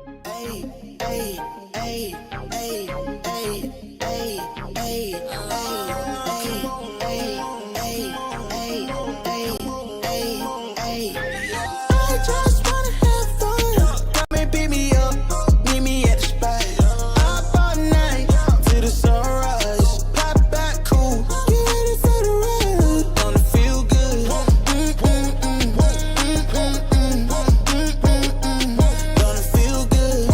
Ay, ay, ay, ay, ay, ay, ay, I just wanna have fun. Come and pick me up, meet me at the spot. Up all night till the sunrise. Pop back cool, get ready for the ride. Gonna feel good. Gonna feel good.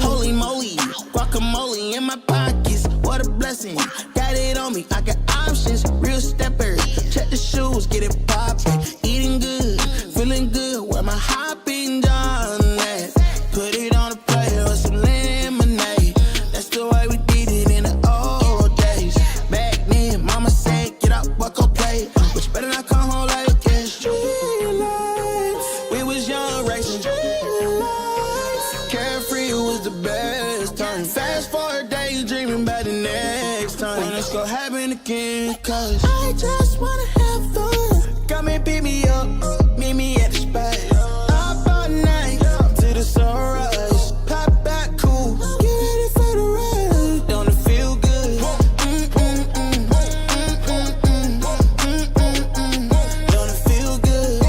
Holy moly, guacamole in my pockets. What a blessing. Got it on me, I got options. Real stepper, check the shoes, get it poppin'. Eating good, feeling good. Where my hopping done at? Put it on a plate with some lemonade. That's the way we did it in the old days. Back then, mama said, get up, walk on play. But you better not come home like yeah. Street life, we was young racing. Street life, carefree was the best time. Fast forward days, dreaming about the next time. When it's gonna happen again, cause I just wanna have fun. Come and pick me up, meet me at the spot. Up all night till the sunrise. Pop back cool, get ready for the ride. Don't it feel good? Don't it feel good?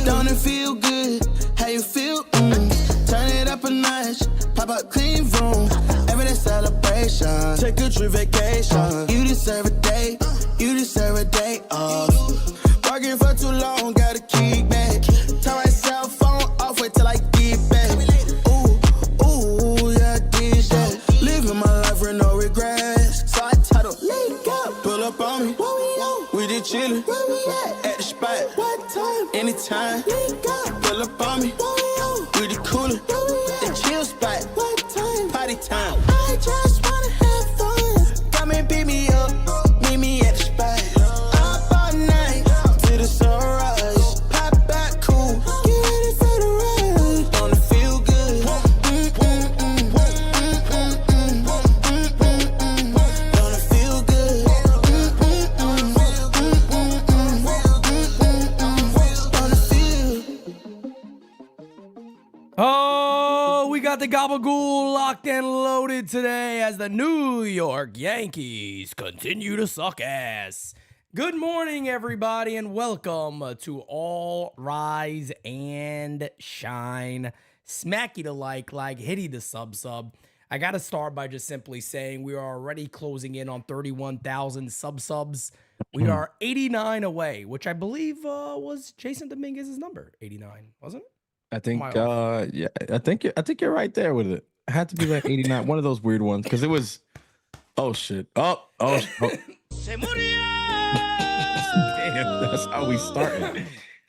Don't it feel good? How you feel? Turn it up a notch, pop up clean room. Everyday celebration, take a trip vacation. You deserve a day, you deserve a day off. Working for too long, gotta keep back. Turn my cell phone off, wait till I get back. Ooh, yeah, this that. Living my life with no regrets. So I tell them, link up, pull up on me. What we on? We did chillin', where we at the spot. What time? Anytime, link up, pull up on me. What we on? We the coolin', the chill spot. What time? Party time. I just wanna have fun. Come and pick me up, meet me at the spot. Up all night till the sunrise. Pop back cool, get ready for the ride. Gonna feel good. Gonna feel good. Gonna feel. Oh, we got the gabagool locked and loaded today as the New York Yankees continue to suck ass. Good morning, everybody, and welcome to All Rise and Shine. Smacky the like, hitty the sub. I got to start by just simply saying we are already closing in on 31,000 subs. We are 89 away, which I believe was Jason Dominguez's number. 89, wasn't it? I think, Am I yeah, I think you're right there with it. It had to be like 89, one of those weird ones, because it was, oh shit, oh. Se murió! Damn, that's how we started.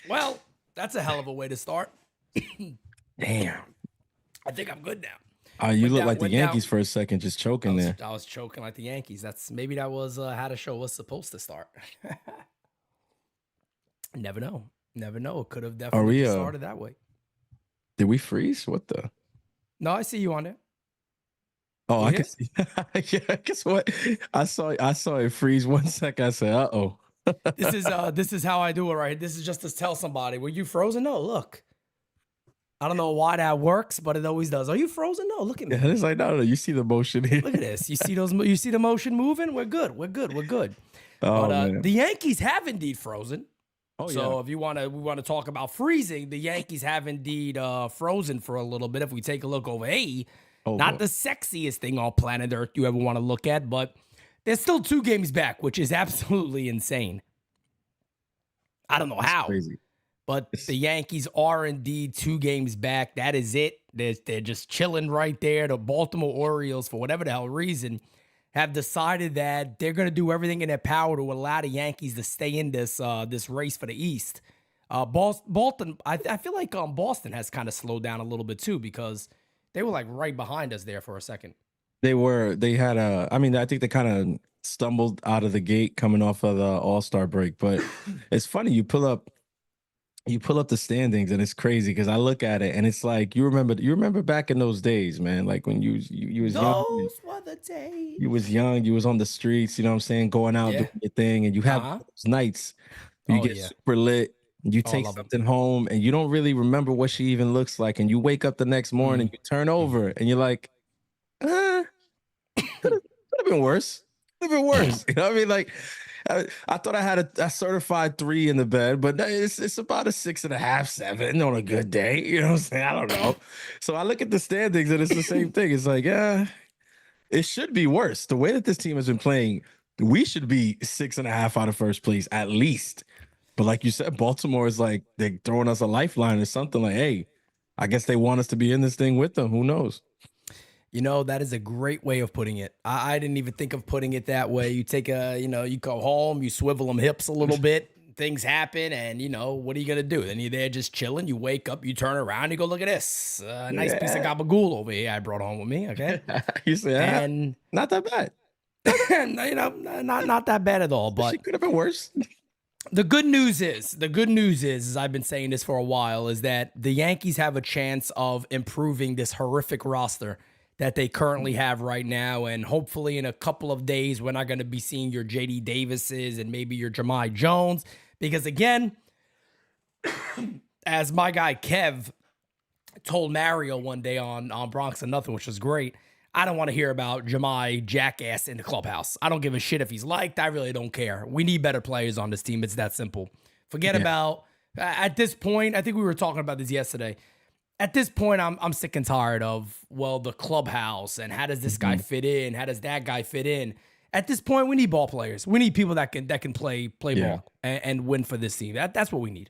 Well, that's a hell of a way to start. Damn. I think I'm good now. You Went look down- like the went down- Yankees for a second, just choking there. I was choking like the Yankees. Maybe that was how the show was supposed to start. Never know. It could have definitely we, started that way. Did we freeze? What the? No, I see you on there. Oh, You I here? can see. Yeah, guess what? I saw it freeze 1 second. I said, uh-oh. This is how I do it, right? This is just to tell somebody, were you frozen? No, look. I don't know why that works, but it always does. Are you frozen? No, look at me. Yeah, it's like, no, you see the motion here. Look at this. You see the motion moving? We're good. Oh, But man. the Yankees have indeed frozen. Oh, So yeah. if we want to talk about freezing, the Yankees have indeed frozen for a little bit. If we take a look over, not the sexiest thing on planet Earth you ever want to look at, but they're still 2 games back, which is absolutely insane. I don't know how, Crazy. but the Yankees are indeed 2 games back. That is it. They're just chilling right there. The Baltimore Orioles, for whatever the hell reason, have decided that they're going to do everything in their power to allow the Yankees to stay in this race for the East. Boston, I feel like Boston has kind of slowed down a little bit too, because they were like right behind us there for a second. They had I think they kind of stumbled out of the gate coming off of the All-Star break, but it's funny. You pull up you pull up the standings and it's crazy because I look at it and it's like you remember back in those days, man, like when you was young. Those were the days. You was young, you was on the streets, you know what I'm saying, going out Yeah. doing your thing, and you have Uh-huh. those nights where you Oh get yeah. super lit, and you Oh, I take love them. something home, and you don't really remember what she even looks like, and you wake up the next morning, you turn over, and you're like, could have been worse. Could have been worse. You know what I mean? Like, I thought I had a certified 3 in the bed, but it's about a 6.5, 7 on a good day. You know what I'm saying? I don't know. So I look at the standings, and it's the same thing. It's like, yeah. It should be worse. The way that this team has been playing, we should be 6.5 out of first place at least. But like you said, Baltimore is like they're throwing us a lifeline or something. Like, hey, I guess they want us to be in this thing with them. Who knows? You know, that is a great way of putting it. I didn't even think of putting it that way. You take you go home, you swivel them hips a little bit, things happen, and what are you gonna do? Then you're there just chilling. You wake up, you turn around, you go, look at this, nice piece of Yeah. gabagool over here I brought home with me. Okay, You say, and not that bad. not that bad at all. She But could have been worse. the good news is, as I've been saying this for a while, is that the Yankees have a chance of improving this horrific roster that they currently have right now. And hopefully in a couple of days, we're not going to be seeing your JD Davises and maybe your Jahmai Jones. Because again, as my guy Kev told Mario one day on Bronx and Nothing, which was great, I don't want to hear about Jahmai Jackass in the clubhouse. I don't give a shit if he's liked. I really don't care. We need better players on this team. It's that simple. Forget about, at this point, I think we were talking about this yesterday. At this point, I'm sick and tired of, the clubhouse and how does this guy fit in? How does that guy fit in? At this point, we need ball players. We need people that can play ball and win for this team. That's what we need.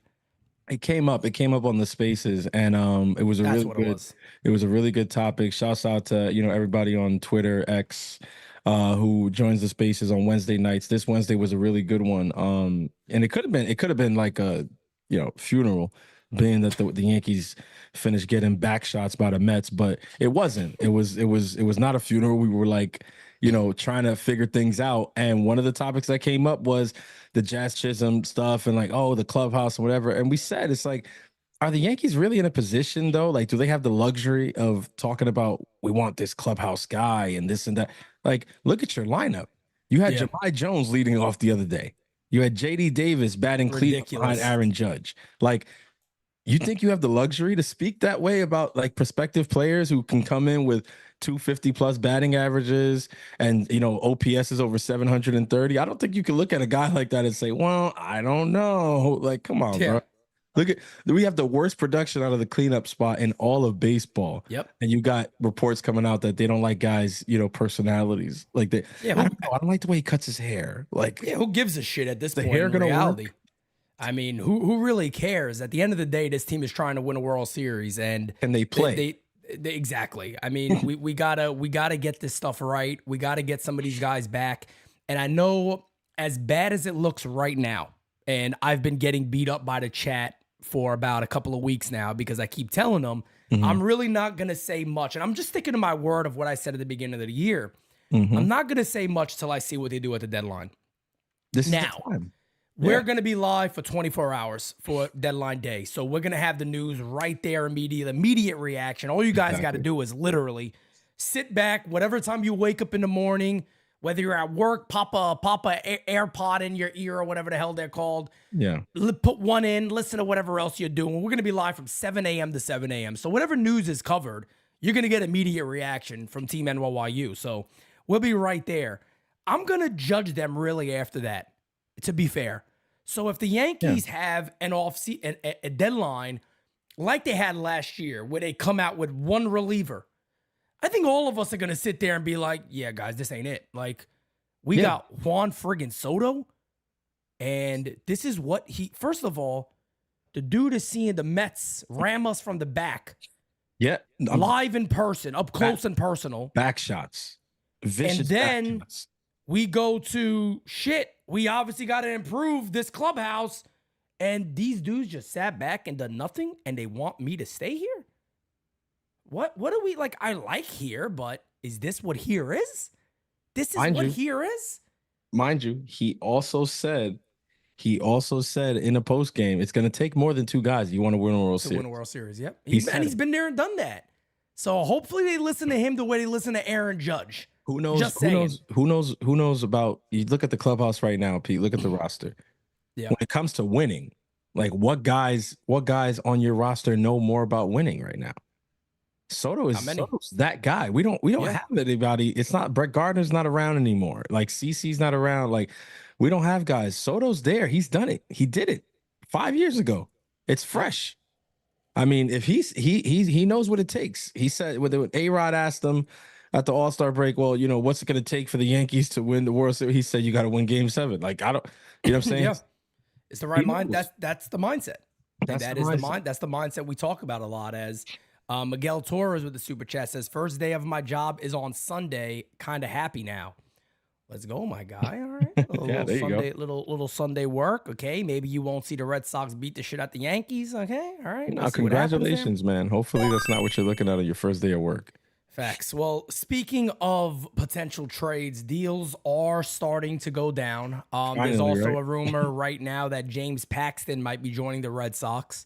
It came up on the spaces, and it was a That's really what good. it was. It was a really good topic. Shouts out to everybody on Twitter X, who joins the spaces on Wednesday nights. This Wednesday was a really good one. And it could have been like a funeral, being that the Yankees finished getting back shots by the Mets, but it wasn't. It was not a funeral. We were like, trying to figure things out. And one of the topics that came up was the Jazz Chisholm stuff and like, oh, the clubhouse and whatever. And we said, it's like, are the Yankees really in a position though? Like, do they have the luxury of talking about, we want this clubhouse guy and this and that? Like, look at your lineup. You had Jahmai Jones leading off the other day. You had JD Davis batting cleanup behind Aaron Judge. Like, you think you have the luxury to speak that way about like prospective players who can come in with 250 plus batting averages and OPS is over 730? I don't think you can look at a guy like that and say, well, I don't know. Like, come on, bro. We have the worst production out of the cleanup spot in all of baseball. Yep. And you got reports coming out that they don't like guys, personalities. Like that. Yeah, I don't know. I don't like the way he cuts his hair. Like, who gives a shit at this point hair in gonna reality? work? I mean, who really cares? At the end of the day, this team is trying to win a World Series, and they play. They exactly. I mean, we gotta get this stuff right. We gotta get some of these guys back. And I know, as bad as it looks right now, and I've been getting beat up by the chat for about a couple of weeks now because I keep telling them I'm really not gonna say much, and I'm just sticking to my word of what I said at the beginning of the year. I'm not gonna say much till I see what they do at the deadline. This now. is the time. We're going to be live for 24 hours for deadline day. So we're going to have the news right there immediate reaction. All you guys got to do is literally sit back, whatever time you wake up in the morning, whether you're at work, pop a AirPod in your ear or whatever the hell they're called. Yeah. Put one in, listen to whatever else you're doing. We're going to be live from 7 a.m. to 7 a.m. So whatever news is covered, you're going to get immediate reaction from Team NYU. So we'll be right there. I'm going to judge them really after that, to be fair. So if the Yankees have a deadline like they had last year, where they come out with one reliever, I think all of us are going to sit there and be like, yeah, guys, this ain't it. Like, we got Juan friggin' Soto, and this is what first of all, the dude is seeing the Mets ram us from the back. Yeah. Live in person, up close and personal. Back shots. Vicious and then back shots. We go to shit. We obviously got to improve this clubhouse. And these dudes just sat back and done nothing. And they want me to stay here? What are we like? I like here, but is this what here is? This is what here is? Mind you, he also said he also said in a post game, it's going to take more than two guys. You want to win a World To Series. win a World Series. Yep. He's He's been there and done that. So hopefully they listen to him the way they listen to Aaron Judge. Who knows? Just saying. Who knows about? You look at the clubhouse right now, Pete. Look at the roster. Yeah. When it comes to winning, like what guys on your roster know more about winning right now? Soto's that guy. We don't have anybody. It's not Brett Gardner's not around anymore. Like CC's not around. Like we don't have guys. Soto's there. He's done it. He did it 5 years ago. It's fresh. I mean, if he knows what it takes. He said when A-Rod asked him at the All-Star break, well, what's it going to take for the Yankees to win the World Series? He said you got to win Game 7. Like I don't, you know what I'm saying? Yeah. It's the right mind. That's the mindset. That's the mindset we talk about a lot. As Miguel Torres with the super chat says, first day of my job is on Sunday. Kind of happy now. Let's go, my guy. All right. Little Sunday work. Okay. Maybe you won't see the Red Sox beat the shit out the Yankees. Okay. All right. No, congratulations, man. Hopefully that's not what you're looking at on your first day of work. Facts. Well, speaking of potential trades, deals are starting to go down. There's also a rumor right now that James Paxton might be joining the Red Sox.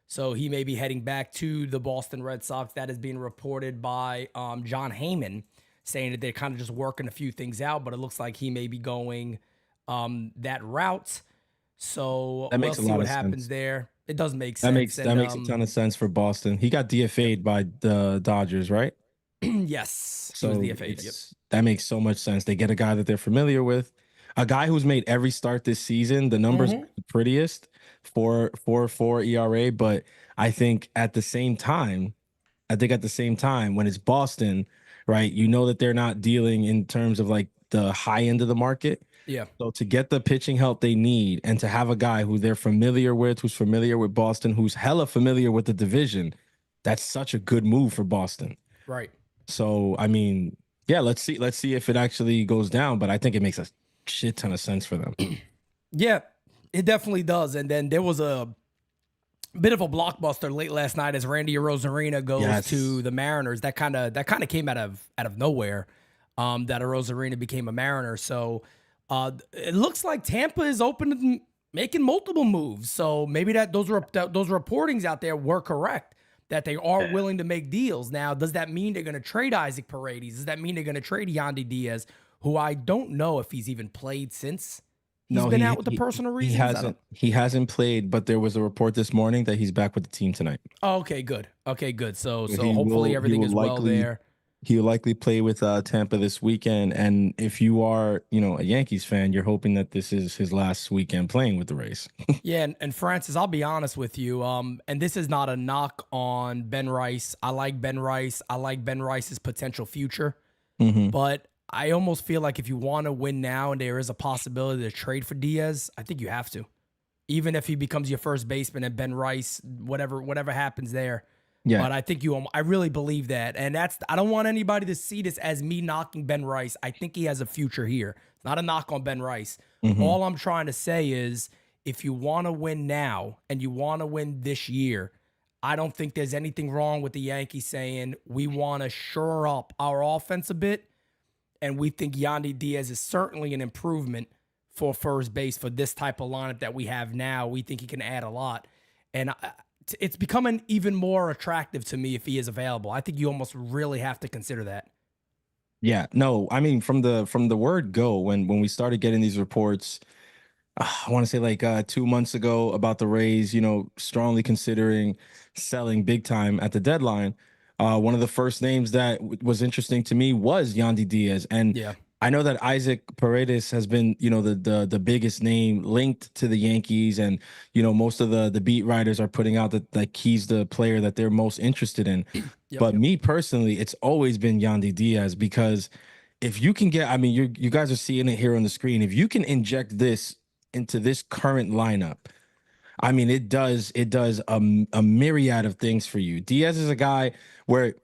So he may be heading back to the Boston Red Sox. That is being reported by John Heyman, saying that they're kind of just working a few things out, but it looks like he may be going that route. So we'll see what happens there. It does make sense. That makes a ton of sense for Boston. He got DFA'd by the Dodgers, right? Yes. So he was DFA'd. Yep. That makes so much sense. They get a guy that they're familiar with, a guy who's made every start this season. The numbers are the prettiest, 4.44 ERA, but I think at the same time, when it's Boston, right, that they're not dealing in terms of like the high end of the market. Yeah. So to get the pitching help they need and to have a guy who they're familiar with, who's familiar with Boston, who's hella familiar with the division, that's such a good move for Boston. Right. So, I mean, yeah, let's see if it actually goes down, but I think it makes a shit ton of sense for them. Yeah, it definitely does. And then there was a bit of a blockbuster late last night as Randy Arozarena goes to the Mariners. That kind of came out of nowhere. That Arozarena became a Mariner. So it looks like Tampa is open to making multiple moves. So maybe those reportings out there were correct, that they are willing to make deals. Now, does that mean they're going to trade Isaac Paredes? Does that mean they're going to trade Yandy Diaz, who I don't know if he's even played since he's been out with the personal reasons? He hasn't played, but there was a report this morning that he's back with the team tonight. Oh, okay, good. So hopefully everything is well there. He'll likely play with Tampa this weekend. And if you are, a Yankees fan, you're hoping that this is his last weekend playing with the Rays. Yeah, and Francis, I'll be honest with you. And this is not a knock on Ben Rice. I like Ben Rice. I like Ben Rice's potential future. But I almost feel like if you want to win now and there is a possibility to trade for Diaz, I think you have to. Even if he becomes your first baseman and Ben Rice, whatever happens there. Yeah. But I think I really believe that. And I don't want anybody to see this as me knocking Ben Rice. I think he has a future here. It's not a knock on Ben Rice. All I'm trying to say is if you want to win now and you want to win this year, I don't think there's anything wrong with the Yankees saying we want to shore up our offense a bit. And we think Yandy Diaz is certainly an improvement for first base for this type of lineup that we have now. We think he can add a lot. And it's becoming even more attractive to me if he is available. I think you almost really have to consider that. Yeah, no, I mean, from the word go, when we started getting these reports, I want to say like 2 months ago about the Rays, strongly considering selling big time at the deadline. One of the first names that was interesting to me was Yandy Diaz. And I know that Isaac Paredes has been, the biggest name linked to the Yankees. And, most of the beat writers are putting out that like he's the player that they're most interested in. But me personally, it's always been Yandy Diaz, because if you can get, I mean, you guys are seeing it here on the screen. If you can inject this into this current lineup, I mean, it does a myriad of things for you. Diaz is a guy where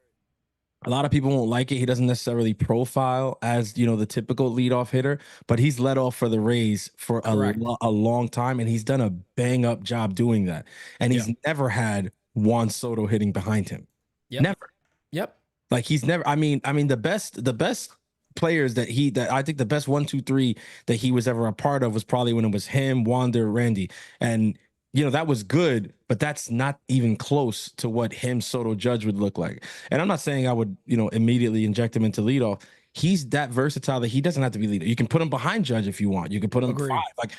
a lot of people won't like it. He doesn't necessarily profile as, the typical leadoff hitter, but he's led off for the Rays for a long time, and he's done a bang up job doing that. And he's never had Juan Soto hitting behind him. Never. Yep. Like he's never. I mean, the best players that I think the best 1, 2, 3 that he was ever a part of was probably when it was him, Wander, Randy. And that was good, but that's not even close to what him, Soto, Judge would look like. And I'm not saying I would, immediately inject him into leadoff. He's that versatile that he doesn't have to be leader. You can put him behind Judge if you want. You can put him Agreed. 5. Like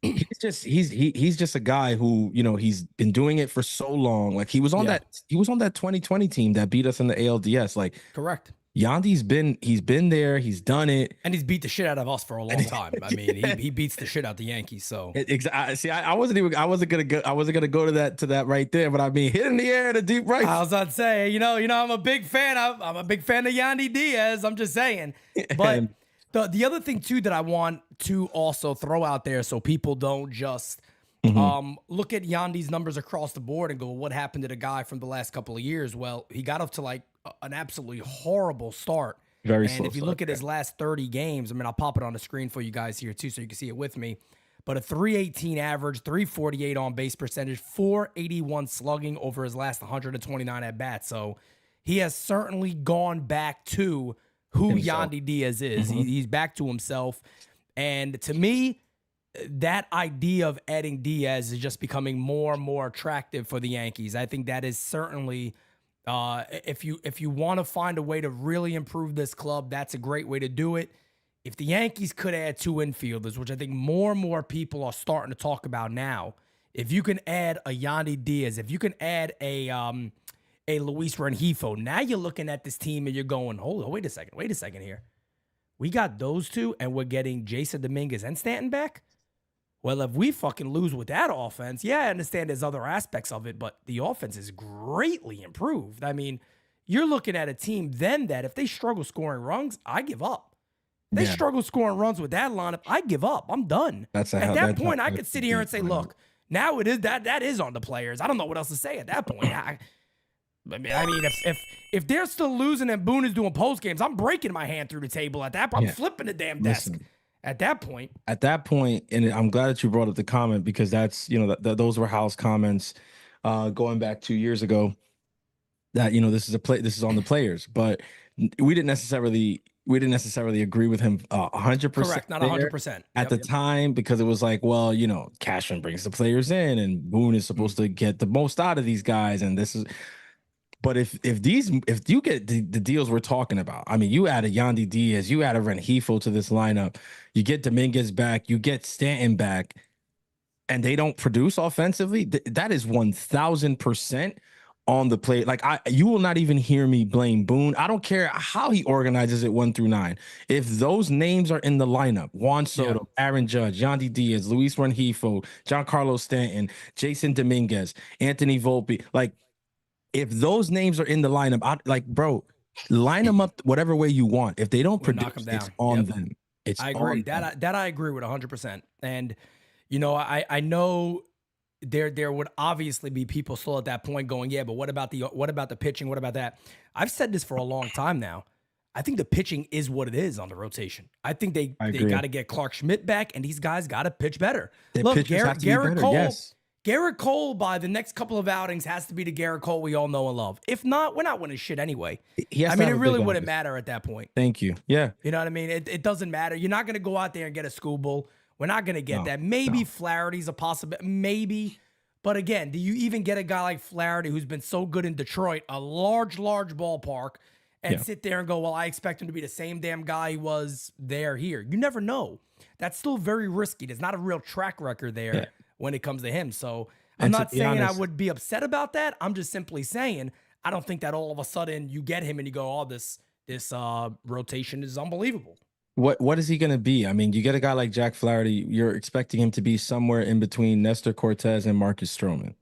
he's just a guy who, he's been doing it for so long. Like he was on that 2020 team that beat us in the ALDS. Like, correct. Yandi's been there, he's done it, and he's beat the shit out of us for a long time. I mean, he beats the shit out the Yankees. So see, I wasn't gonna go to that right there, but I mean, hit in the air to deep right. I was about to say, I'm a big fan. I'm a big fan of Yandi Diaz. I'm just saying, but the other thing too that I want to also throw out there, so people don't just look at Yandi's numbers across the board and go, what happened to the guy from the last couple of years? Well, he got off to like an absolutely horrible start. Very and slow if you start, look at his last 30 games, I mean, I'll pop it on the screen for you guys here too, so you can see it with me. But a 318 average, 348 on base percentage, 481 slugging over his last 129 at bats. So he has certainly gone back to who Yandi Diaz is. He's back to himself. And to me, that idea of adding Diaz is just becoming more and more attractive for the Yankees. I think that is certainly, if you want to find a way to really improve this club, that's a great way to do it. If the Yankees could add 2 infielders, which I think more and more people are starting to talk about now, if you can add a Yandi Diaz, if you can add a Luis Rengifo, now you're looking at this team and you're going, hold on, wait a second here. We got those 2 and we're getting Jason Dominguez and Stanton back? Well, if we fucking lose with that offense, yeah, I understand there's other aspects of it, but the offense is greatly improved. I mean, you're looking at a team then that if they struggle scoring runs, I give up. If they struggle scoring runs with that lineup, I give up. I'm done. At that point, I could sit here and say, look, now it is that is on the players. I don't know what else to say at that point. I mean, if they're still losing and Boone is doing post games, I'm breaking my hand through the table at that point. I'm flipping the damn desk. At that point, and I'm glad that you brought up the comment, because that's, those were Hal's comments going back 2 years ago, that, this is on the players, but we didn't necessarily agree with him 100%. Correct, not 100% at the time, because it was like, well, Cashman brings the players in and Boone is supposed to get the most out of these guys, and this is. But if you get the deals we're talking about, I mean, you add a Yandi Diaz, you add a Rengifo to this lineup, you get Dominguez back, you get Stanton back, and they don't produce offensively, that is 1,000% on the play. Like, you will not even hear me blame Boone. I don't care how he organizes it 1 through 9. If those names are in the lineup, Juan Soto, Aaron Judge, Yandi Diaz, Luis Rengifo, Giancarlo Stanton, Jason Dominguez, Anthony Volpe, like, if those names are in the lineup, bro, line them up whatever way you want. If they don't produce, it's on them. I agree. That I agree with 100%. And, I know there would obviously be people still at that point going, yeah, but what about the pitching? What about that? I've said this for a long time now. I think the pitching is what it is on the rotation. I think they got to get Clark Schmidt back, and these guys got to pitch better. Look, Garrett Cole. Yes. Garrett Cole, by the next couple of outings, has to be the Garrett Cole we all know and love. If not, we're not winning shit anyway. I mean, it really wouldn't matter at that point. Thank you. Yeah. You know what I mean? It doesn't matter. You're not going to go out there and get a Skubal. We're not going to get that. Maybe Flaherty's a possibility. Maybe. But again, do you even get a guy like Flaherty who's been so good in Detroit, a large ballpark, and sit there and go, well, I expect him to be the same damn guy he was there here? You never know. That's still very risky. There's not a real track record there. When it comes to him. So I'm not saying I would be upset about that. I'm just simply saying I don't think that all of a sudden you get him and you go, oh, this rotation is unbelievable. What is he going to be? I mean, you get a guy like Jack Flaherty, you're expecting him to be somewhere in between Nestor Cortez and Marcus Stroman.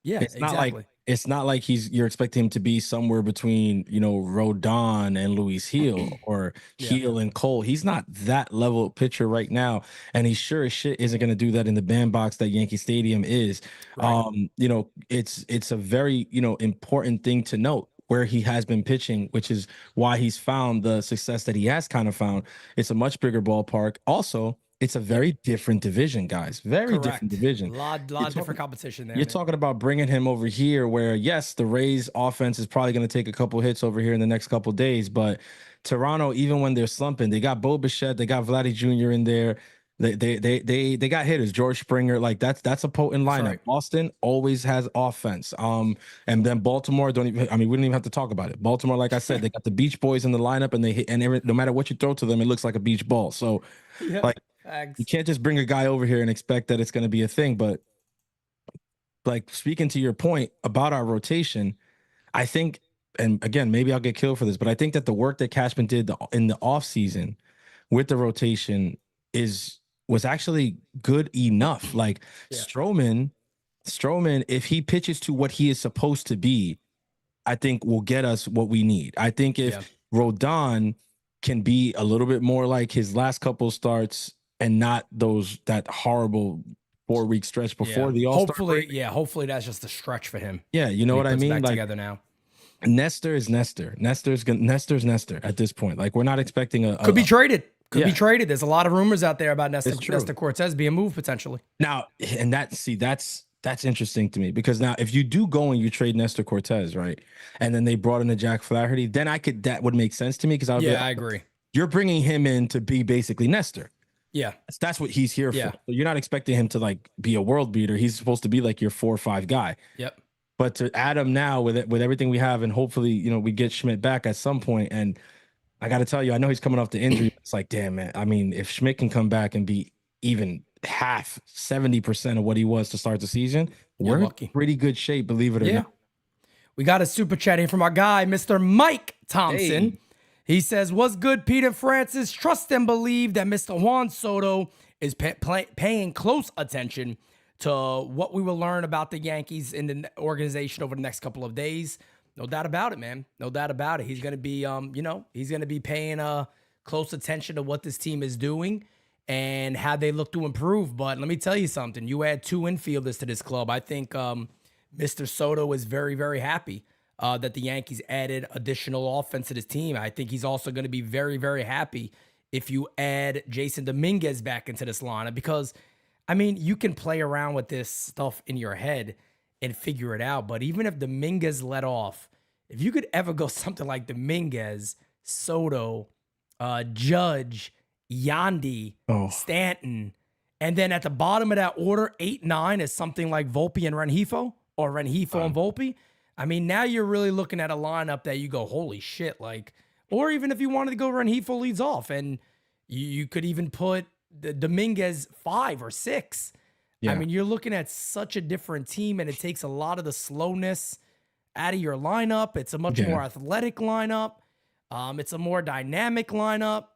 Yeah, exactly. It's not like you're expecting him to be somewhere between, Rodon and Luis Heel or Heel and Cole. He's not that level pitcher right now. And he sure as shit isn't going to do that in the bandbox that Yankee Stadium is. Right. It's a very, important thing to note where he has been pitching, which is why he's found the success that he has kind of found. It's a much bigger ballpark. Also, it's a very different division, guys. Very different division. A lot of different competition there. You're talking about bringing him over here where, yes, the Rays offense is probably going to take a couple hits over here in the next couple days, but Toronto, even when they're slumping, they got Bo Bichette, they got Vladdy Jr. in there. They got hitters, George Springer. Like that's a potent lineup. right. Boston always has offense. And then Baltimore we don't even have to talk about it. Baltimore, like I said, they got the Beach Boys in the lineup, and they hit, and no matter what you throw to them, it looks like a beach ball. So, like, you can't just bring a guy over here and expect that it's going to be a thing. But like, speaking to your point about our rotation, I think, and again, maybe I'll get killed for this, but I think that the work that Cashman did in the offseason with the rotation was actually good enough. Like, Stroman, if he pitches to what he is supposed to be, I think will get us what we need. I think if Rodon can be a little bit more like his last couple starts and not that horrible 4-week stretch before the All-Star break. Hopefully that's just a stretch for him. Yeah, you know what I mean? Back like, together now. Nestor is Nestor. Nestor's Nestor at this point. Like, we're not expecting could be traded. Could be traded. There's a lot of rumors out there about Nestor Cortez being moved potentially. Now, and that's interesting to me, because now if you do go and you trade Nestor Cortez, right, and then they brought in a Jack Flaherty, then that would make sense to me, because I agree. You're bringing him in to be basically Nestor. Yeah, that's what he's here for. So you're not expecting him to like be a world beater. He's supposed to be like your 4 or 5 guy. Yep. But to add him now with everything we have, and hopefully we get Schmidt back at some point, and I got to tell you, I know he's coming off the injury. It's like, damn, man. I mean, if Schmidt can come back and be even half, 70% of what he was to start the season, we're in pretty good shape, believe it or not. We got a super chat here from our guy, Mr. Mike Thompson. Hey. He says, what's good, Peter Francis? Trust and believe that Mr. Juan Soto is paying close attention to what we will learn about the Yankees in the organization over the next couple of days. No doubt about it, man. No doubt about it. He's going to be, he's going to be paying close attention to what this team is doing and how they look to improve. But let me tell you something. You add 2 infielders to this club. I think Mr. Soto is very, very happy that the Yankees added additional offense to this team. I think he's also going to be very, very happy if you add Jason Dominguez back into this lineup, because, I mean, you can play around with this stuff in your head and figure it out. But even if Dominguez let off, if you could ever go something like Dominguez, Soto, Judge, Yandi, Stanton, and then at the bottom of that order, 8-9 is something like Volpe and Rengifo, or Rengifo and Volpe. I mean, now you're really looking at a lineup that you go, holy shit, like, or even if you wanted to go Rengifo leads off, and you could even put the Dominguez 5 or 6. Yeah. I mean, you're looking at such a different team, and it takes a lot of the slowness out of your lineup. It's a much more athletic lineup. It's a more dynamic lineup.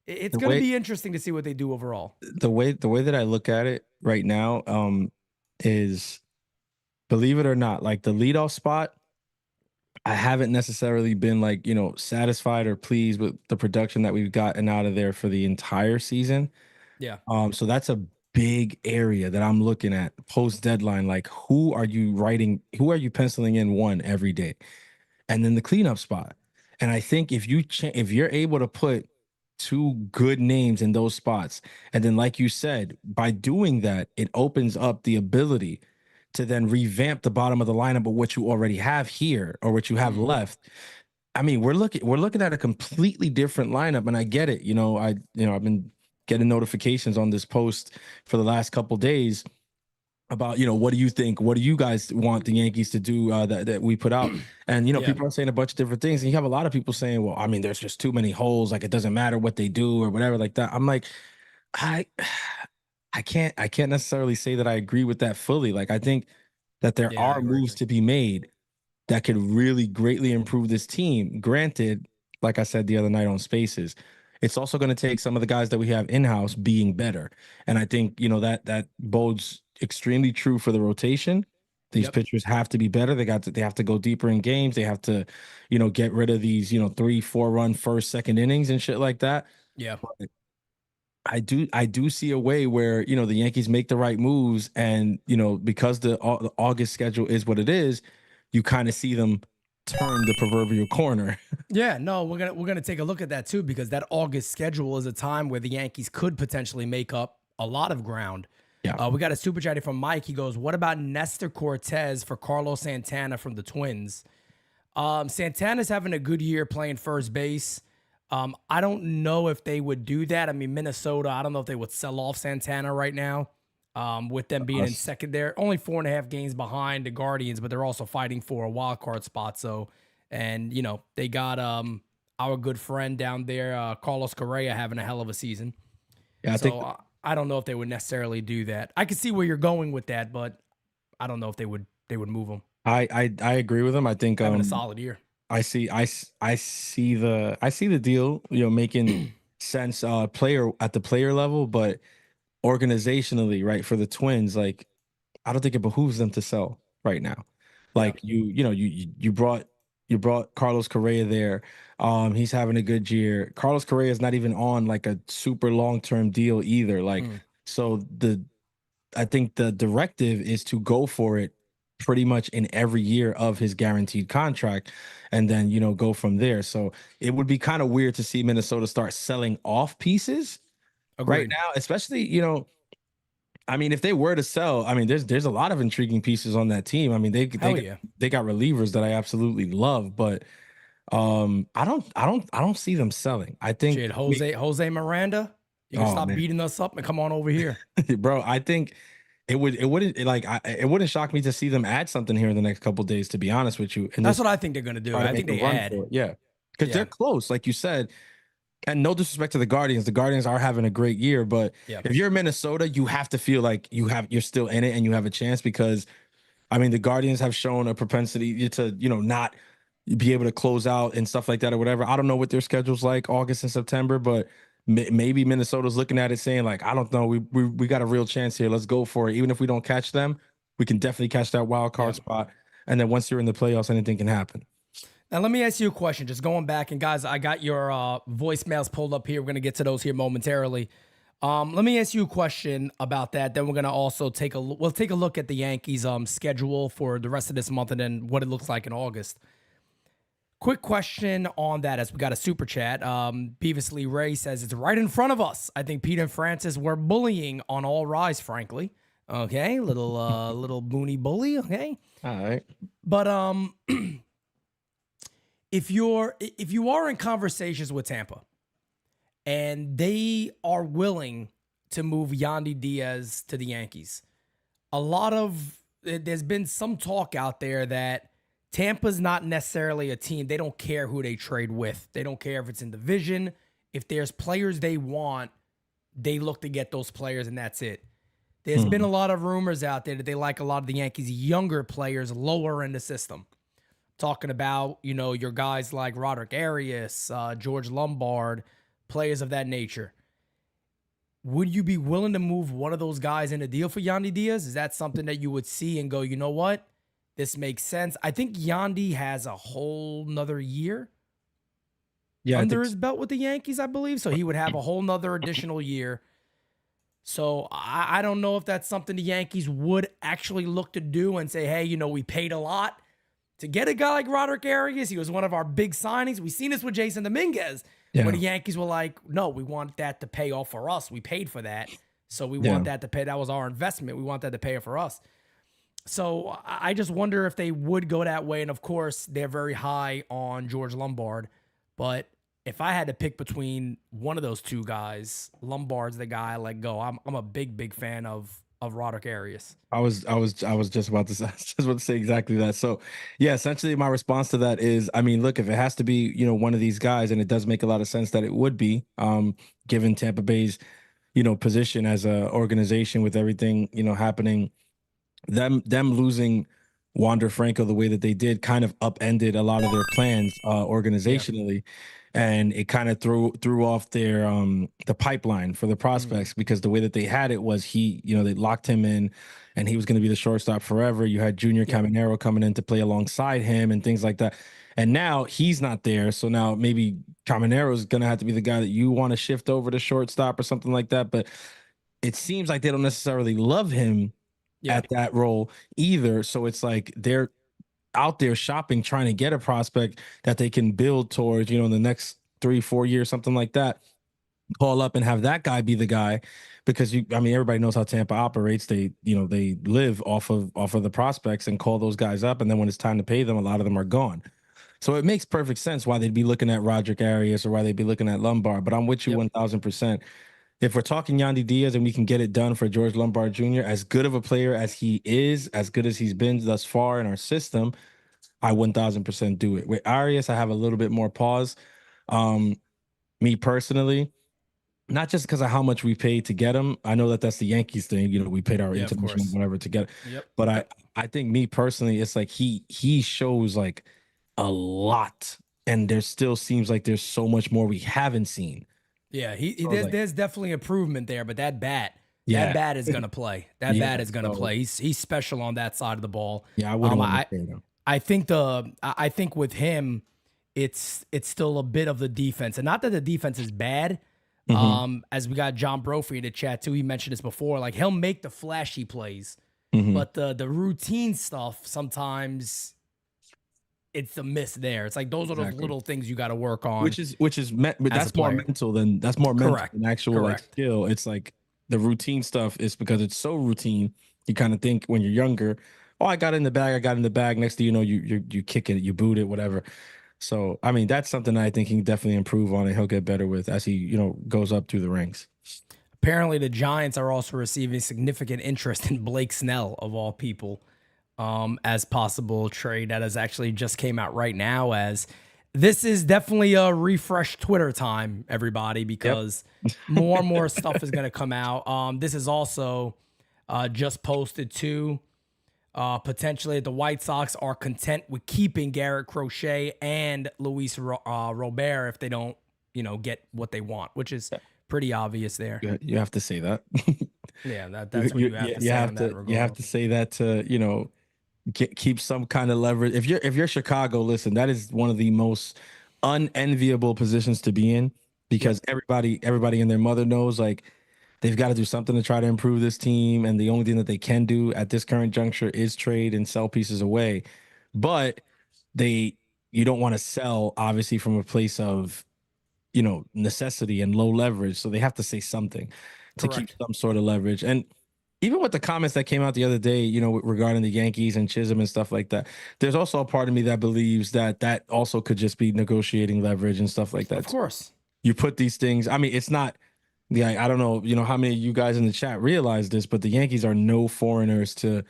It's going to be interesting to see what they do overall. The way that I look at it right now is, believe it or not, like the leadoff spot, I haven't necessarily been like, satisfied or pleased with the production that we've gotten out of there for the entire season. Yeah. So that's a big area that I'm looking at post deadline. Like, who are you penciling in one every day? And then the cleanup spot. And I think if you're able to put 2 good names in those spots, and then, like you said, by doing that, it opens up the ability to then revamp the bottom of the lineup of what you already have here or what you have left. I mean, we're looking at a completely different lineup, and I get it. I've been getting notifications on this post for the last couple days about, what do you think? What do you guys want the Yankees to do that we put out? And, people are saying a bunch of different things. And you have a lot of people saying, well, I mean, there's just too many holes. Like, it doesn't matter what they do or whatever like that. I'm like, I can't necessarily say that I agree with that fully. Like, I think that there are moves to be made that could really greatly improve this team. Granted, like I said the other night on Spaces, it's also going to take some of the guys that we have in-house being better. And I think, that bodes extremely true for the rotation. These pitchers have to be better. They have to go deeper in games. They have to, get rid of these, 3-4 run first, second innings and shit like that. Yeah. But I do see a way where, the Yankees make the right moves, and, because the August schedule is what it is, you kind of see them turn the proverbial corner. Yeah, no, we're gonna take a look at that too, because that August schedule is a time where the Yankees could potentially make up a lot of ground. Yeah. We got a super chat from Mike. He goes, what about Nestor Cortez for Carlos Santana from the Twins? Santana's having a good year playing first base. I don't know if they would do that. I mean, Minnesota, I don't know if they would sell off Santana right now. With them being in Us. second, they're only 4.5 games behind the Guardians, but they're also fighting for a wild card spot. So, and they got our good friend down there, Carlos Correa, having a hell of a season. Yeah, I think So I don't know if they would necessarily do that. I can see where you're going with that, but I don't know if they would move him. I agree with him. I think Having a solid year. I see the deal, making sense player at the player level, but organizationally, right, for the Twins, like I don't think it behooves them to sell right now. Yeah. Like you brought Carlos Correa there. He's having a good year. Carlos Correa is not even on like a super long-term deal either. Like Mm. so I think the directive is to go for it pretty much in every year of his guaranteed contract and then go from there. So it would be kind of weird to see Minnesota start selling off pieces right Agreed. now, especially I mean, if they were to sell, I mean, there's a lot of intriguing pieces on that team. I mean, Hell yeah. they got relievers that I absolutely love, but I don't see them selling. I think, Shit, Jose Miranda, you can oh stop man, beating us up and come on over here. bro, I think it wouldn't shock me to see them add something here in the next couple days. To be honest with you, and That's just what I think they're gonna do. try to I think make a they run add. for it. Yeah, because Yeah. they're close, like you said. And no disrespect to the Guardians are having a great year, but Yeah. if you're Minnesota, you have to feel like you're still in it and you have a chance because I mean the Guardians have shown a propensity to not be able to close out and stuff like that or whatever. I don't know what their schedule's like August and September, but maybe Minnesota's looking at it saying like I don't know, we got a real chance here. Let's go for it. Even if we don't catch them, we can definitely catch that wild card Yeah. spot. And then once you're in the playoffs, anything can happen. Now let me ask you a question. Just going back, and guys, I got your voicemails pulled up here. We're gonna get to those here momentarily. Let me ask you a question about that. Then we're gonna also take a look at the Yankees schedule for the rest of this month and then what it looks like in August. Quick question on that as we got a super chat. Beavis Lee Ray says it's right in front of us. I think Pete and Francis were bullying on All Rise, frankly. Okay, little boony bully. Okay, All right. but if you are in conversations with Tampa and they are willing to move Yandy Diaz to the Yankees, there's been some talk out there that Tampa's not necessarily a team. They don't care who they trade with. They don't care if it's in division. If there's players they want, they look to get those players and that's it. There's been a lot of rumors out there that they like a lot of the Yankees' younger players lower in the system. Talking about, your guys like Roderick Arias, George Lombard, players of that nature. Would you be willing to move one of those guys in a deal for Yandy Diaz? Is that something that you would see and go, you know what? This makes sense. I think Yandi has a whole nother year Yeah, under his belt with the Yankees, I believe. So he would have a whole nother additional year. So I don't know if that's something the Yankees would actually look to do and say, hey, we paid a lot to get a guy like Roderick Arias. He was one of our big signings. We've seen this with Jason Dominguez, where the Yankees were like, no, we want that to pay off for us. We paid for that. So we want that to pay. That was our investment. We want that to pay it for us. So I just wonder if they would go that way. And of course, they're very high on George Lombard. But if I had to pick between one of those two guys, Lombard's the guy I let go. I'm a big fan of Roderick Arias. I was just about to say exactly that. So yeah, essentially my response to that is, I mean, look, if it has to be, one of these guys, and it does make a lot of sense that it would be, given Tampa Bay's, position as a organization with everything, happening, them losing Wander Franco the way that they did kind of upended a lot of their plans organizationally. And it kind of threw off their the pipeline for the prospects because the way that they had it was they locked him in and he was going to be the shortstop forever. You had Junior Caminero coming in to play alongside him and things like that. And now he's not there. So now maybe Caminero is going to have to be the guy that you want to shift over to shortstop or something like that. But it seems like they don't necessarily love him at that role either. So it's like they're out there shopping, trying to get a prospect that they can build towards, in the next 3-4 years, something like that. Call up and have that guy be the guy because everybody knows how Tampa operates. They live off of the prospects and call those guys up. And then when it's time to pay them, a lot of them are gone. So it makes perfect sense why they'd be looking at Roderick Arias or why they'd be looking at Lombard. But I'm with you Yep. 1000%. If we're talking Yandy Diaz and we can get it done for George Lombard Jr., as good of a player as he is, as good as he's been thus far in our system, I 1000% do it. With Arias, I have a little bit more pause. Um, Me personally, not just because of how much we paid to get him. I know that that's the Yankees thing. You know, we paid our Yeah, of international course. whatever to get. Yep. But I think me personally, it's like he shows like a lot, and there still seems like there's so much more we haven't seen. Yeah, So like, there's definitely improvement there, but that yeah, bat is gonna play. That yeah. bat is gonna So play. He's special on that side of the ball. yeah, I wouldn't want to I trade him. I think with him, it's still a bit of the defense, and not that the defense is bad. Mhm, As we got John Brophy in the chat too, he mentioned this before. Like he'll make the flashy plays, mhm. but the routine stuff sometimes it's a miss there. It's like those are the Exactly. little things you got to work on But as a that's more player. mental than Correct. actual like Correct. skill. It's like the routine stuff is because it's so routine. You kind of think when you're younger, oh, I got in the bag, I got in the bag. Next thing you know, you kick it, you boot it, whatever. So I mean, that's something I think he can definitely improve on, and he'll get better with as he goes up through the ranks. Apparently, the Giants are also receiving significant interest in Blake Snell, of all people, as possible trade that has actually just came out right now. As this is definitely a refresh Twitter time, everybody, Yep. because more and more stuff is going to come out. This is also just posted too. Potentially, the White Sox are content with keeping Garrett Crochet and Luis Robert if they don't, get what they want, which is pretty obvious there. You have to say that. Yeah, that's what you have to say on that you have regard. to say that to keep some kind of leverage. If you're Chicago, listen, that is one of the most unenviable positions to be in Yep, because everybody and their mother knows like they've got to do something to try to improve this team, and the only thing that they can do at this current juncture is trade and sell pieces away. But they you don't want to sell obviously from a place of necessity and low leverage. So they have to say something to keep correct. some sort of leverage. And even with the comments that came out the other day, regarding the Yankees and Chisholm and stuff like that, there's also a part of me that believes that that also could just be negotiating leverage and stuff like Of that. course. You put these things, I mean, it's not, yeah, I don't know, how many of you guys in the chat realize this, but the Yankees are no foreigners to,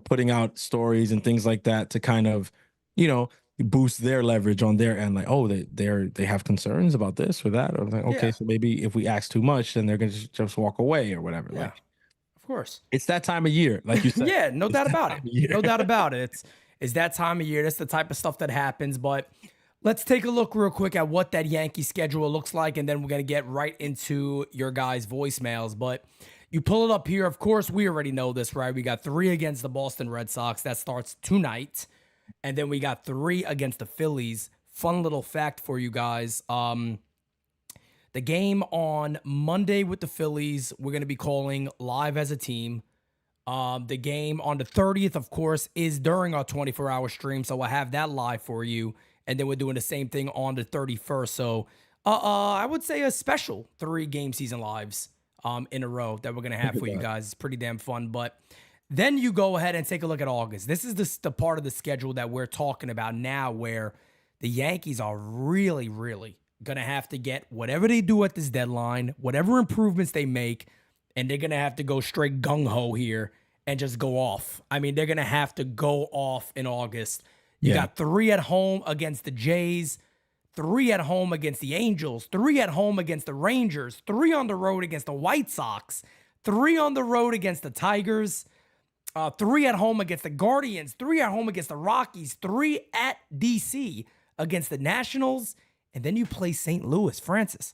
putting out stories and things like that to kind of, you know, boost their leverage on their end. Like, oh, they have concerns about this or that. Or like, okay, Yeah, so maybe if we ask too much, then they're gonna just walk away or whatever. yeah, Like, of course. it's that time of year, like you said. Yeah, no It's doubt that about time it. of year. No doubt about it. It's that time of year. That's the type of stuff that happens. But let's take a look real quick at what that Yankee schedule looks like, and then we're gonna get right into your guys' voicemails. But you pull it up here. Of course, we already know this, right? We got 3 against the Boston Red Sox. That starts tonight. And then we got 3 against the Phillies. Fun little fact for you guys. The game on Monday with the Phillies, we're going to be calling live as a team. The game on the 30th, of course, is during our 24-hour stream, so I have that live for you. And then we're doing the same thing on the 31st. So I would say a special 3 game season lives in a row that we're going to have Look for at you that. guys. It's pretty damn fun. But then you go ahead and take a look at August. This is the part of the schedule that we're talking about now where the Yankees are really, really going to have to get whatever they do at this deadline, whatever improvements they make, and they're going to have to go straight gung-ho here and just go off. I mean, they're going to have to go off in August. You Yeah. got 3 at home against the Jays, 3 at home against the Angels, 3 at home against the Rangers, 3 on the road against the White Sox, 3 on the road against the Tigers, 3 at home against the Guardians, 3 at home against the Rockies, 3 at DC against the Nationals, and then you play St. Louis. Francis,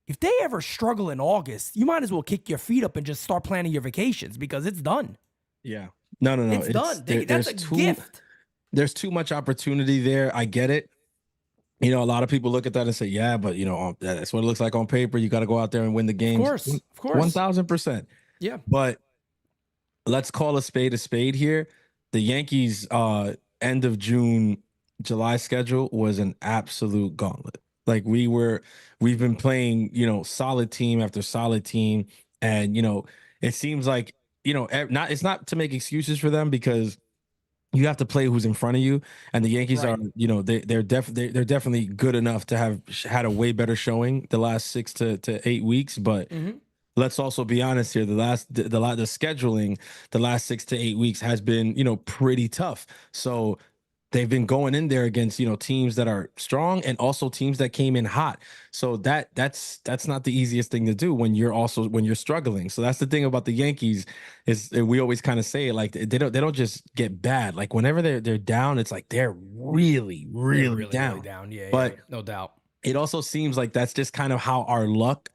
if they ever struggle in August, you might as well kick your feet up and just start planning your vacations because it's done. Yeah. No, no, no. It's done. That's There's a gift. there's too much opportunity there. I get it. A lot of people look at that and say, yeah, but that's what it looks like on paper. You got to go out there and win the games. Of course. 1000%. Yeah. But let's call a spade here. The Yankees end of June, July schedule was an absolute gauntlet. Like we've been playing, solid team after solid team. And, it seems like, it's not to make excuses for them because you have to play who's in front of you, and the Yankees Right. are, they're definitely good enough to have had a way better showing the last 6 to 8 weeks. But Mm-hmm. let's also be honest here. The scheduling the last 6 to 8 weeks has been, pretty tough. So they've been going in there against, teams that are strong and also teams that came in hot. So that's not the easiest thing to do when you're struggling. So that's the thing about the Yankees is we always kind of say it, like they don't just get bad. Like whenever they're down, it's like they're really, They're really really, really down. down. Yeah, yeah, But no doubt. it also seems like that's just kind of how our luck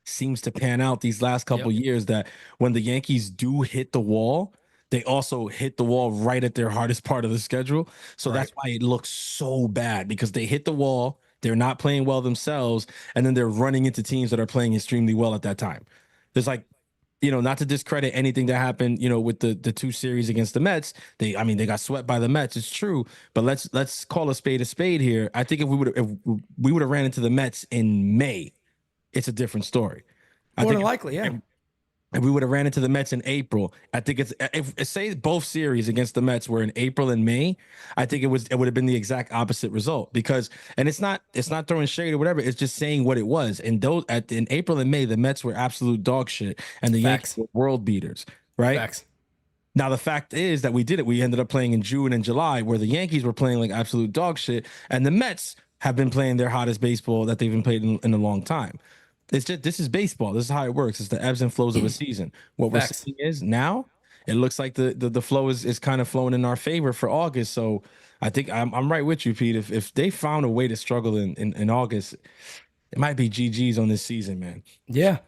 seems to pan out these last couple Yep. years, that when the Yankees do hit the wall, they also hit the wall right at their hardest part of the schedule. So Right. that's why it looks so bad, because they hit the wall, they're not playing well themselves, and then they're running into teams that are playing extremely well at that time. There's like, not to discredit anything that happened, with the two series against the Mets. They got swept by the Mets. It's true, but let's call a spade here. I think if we would have ran into the Mets in May, it's a different story. I More think than likely, yeah. if we would have ran into the Mets in April, I think if say both series against the Mets were in April and May, I think it would have been the exact opposite result, because, and it's not throwing shade or whatever, it's just saying what it was. And those in April and May, the Mets were absolute dog shit and the Yankees Facts. were world beaters, right? Facts. Now the fact is that we did it. We ended up playing in June and July, where the Yankees were playing like absolute dog shit, and the Mets have been playing their hottest baseball that they've been played in a long time. It's just, this is baseball. This is how it works. It's the ebbs and flows of a season. What we're Facts. seeing is now it looks like the flow is kind of flowing in our favor for August. So I think I'm right with you, Pete. If they found a way to struggle in August, it might be GG's on this season, man. Yeah.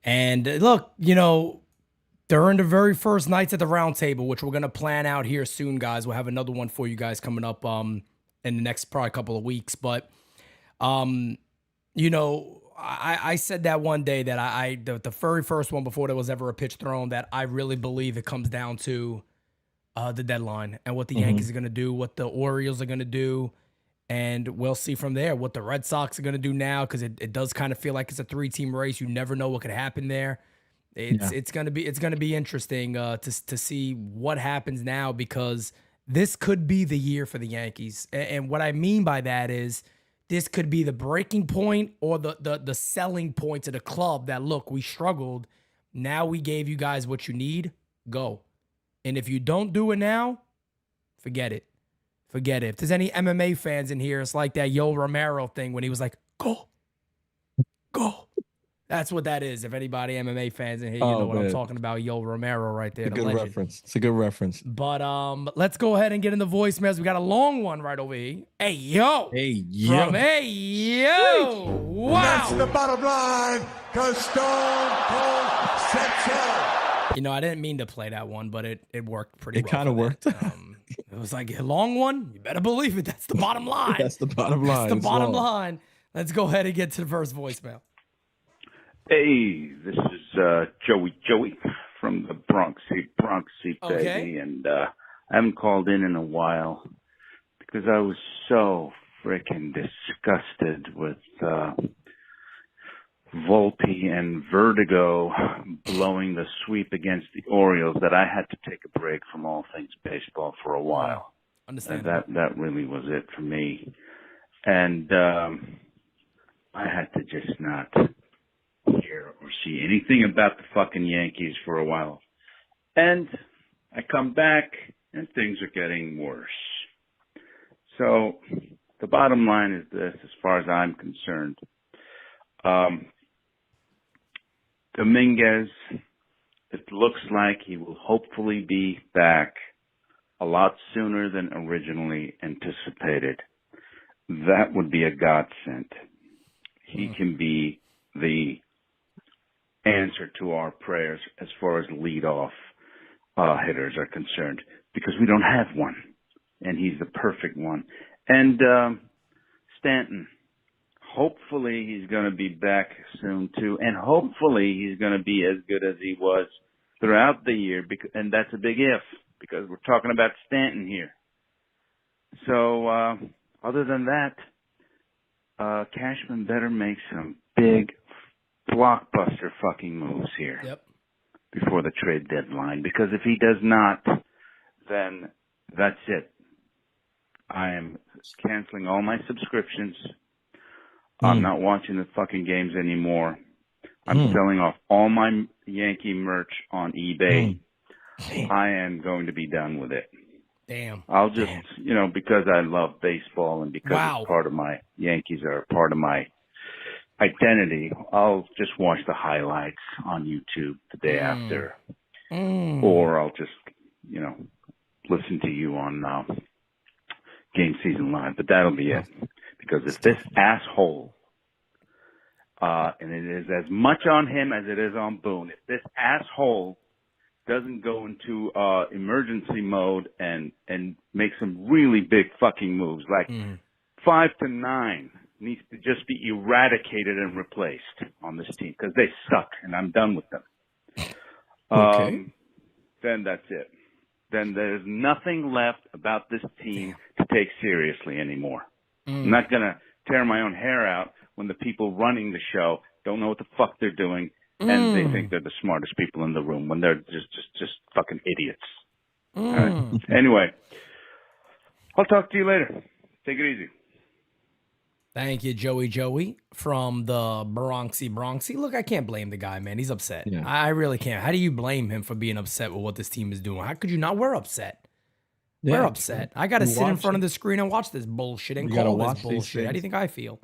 And look, during the very first nights at the round table, which we're gonna plan out here soon, guys. We'll have another one for you guys coming up in the next probably couple of weeks. But I said that one day that the very first one before there was ever a pitch thrown, that I really believe it comes down to the deadline and what the Yankees are gonna do, what the Orioles are gonna do. And we'll see from there what the Red Sox are going to do now, because it does kind of feel like it's a 3-team race. You never know what could happen there. It's going to be interesting to see what happens now, because this could be the year for the Yankees. And what I mean by that is this could be the breaking point or the selling point to the club that, look, we struggled. Now we gave you guys what you need. Go. And if you don't do it now, forget it. Forget it. If there's any MMA fans in here, it's like that Yoel Romero thing when he was like, go. That's what that is. If anybody MMA fans in here, you know what I'm talking about. Yoel Romero right there. It's a good legend. reference. It's a good reference. But let's go ahead and get in the voicemails. We got a long one right over here. Hey, yo. Hey, yo. From Hey, yo. Wow. That's the bottom line, because Stone Cold said so. I didn't mean to play that one, but it worked pretty well. It kind of worked. It was like a long one. You better believe it. That's the bottom line. That's the bottom line. That's the bottom line. Let's go ahead and get to the first voicemail. Hey, this is Joey from the Bronx, baby. Okay. And I haven't called in a while because I was so freaking disgusted with Volpe and Vertigo blowing the sweep against the Orioles that I had to take a break from all things baseball for a while. Understand That really was it for me. And I had to just not hear or see anything about the fucking Yankees for a while. And I come back and things are getting worse. So the bottom line is this, as far as I'm concerned. Dominguez, it looks like he will hopefully be back a lot sooner than originally anticipated. That would be a godsend. He can be the answer to our prayers as far as leadoff hitters are concerned, because we don't have one, and he's the perfect one. And Stanton, hopefully he's going to be back soon too, and hopefully he's going to be as good as he was throughout the year, and that's a big if, because we're talking about Stanton here. So other than that, Cashman better make some big blockbuster fucking moves here before the trade deadline, because if he does not, then That's it. I am canceling all my subscriptions. I'm not watching the fucking games anymore. I'm selling off all my Yankee merch on eBay. I am going to be done with it. Damn. I'll just, because I love baseball and because it's part of my Yankees are part of my identity, I'll just watch the highlights on YouTube the day after. Or I'll just, listen to you on Game Season Live. But that'll be it. Because if this asshole, and it is as much on him as it is on Boone, if this asshole doesn't go into emergency mode and make some really big fucking moves, like 5 to 9 needs to just be eradicated and replaced on this team because they suck and I'm done with them. Then that's it. Then there's nothing left about this team to take seriously anymore. I'm not going to tear my own hair out when the people running the show don't know what the fuck they're doing and they think they're the smartest people in the room when they're just fucking idiots. All right. Anyway, I'll talk to you later. Take it easy. Thank you, Joey from the Bronxy. Look, I can't blame the guy, man. He's upset. Yeah. I really can't. How do you blame him for being upset with what this team is doing? How could you not? We're upset. We're upset. I got to sit in front of the screen and watch this bullshit and call this bullshit. How do you think I feel?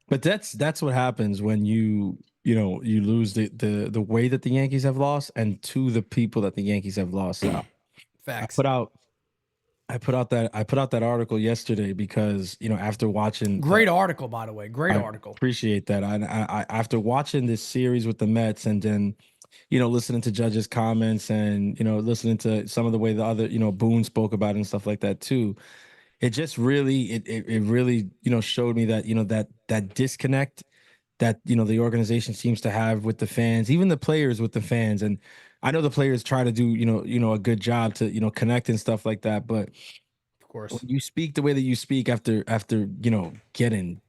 But that's what happens when you lose the way that the Yankees have lost and to the people that the Yankees have lost. Facts. I put out that article yesterday because after watching great article, by the way, article. Appreciate that. I after watching this series with the Mets and then listening to Judge's comments and listening to some of the way the other Boone spoke about it and stuff like that too. It just really it really showed me that that disconnect that the organization seems to have with the fans, even the players with the fans. And I know the players try to do a good job to connect and stuff like that, but of course when you speak the way that you speak after getting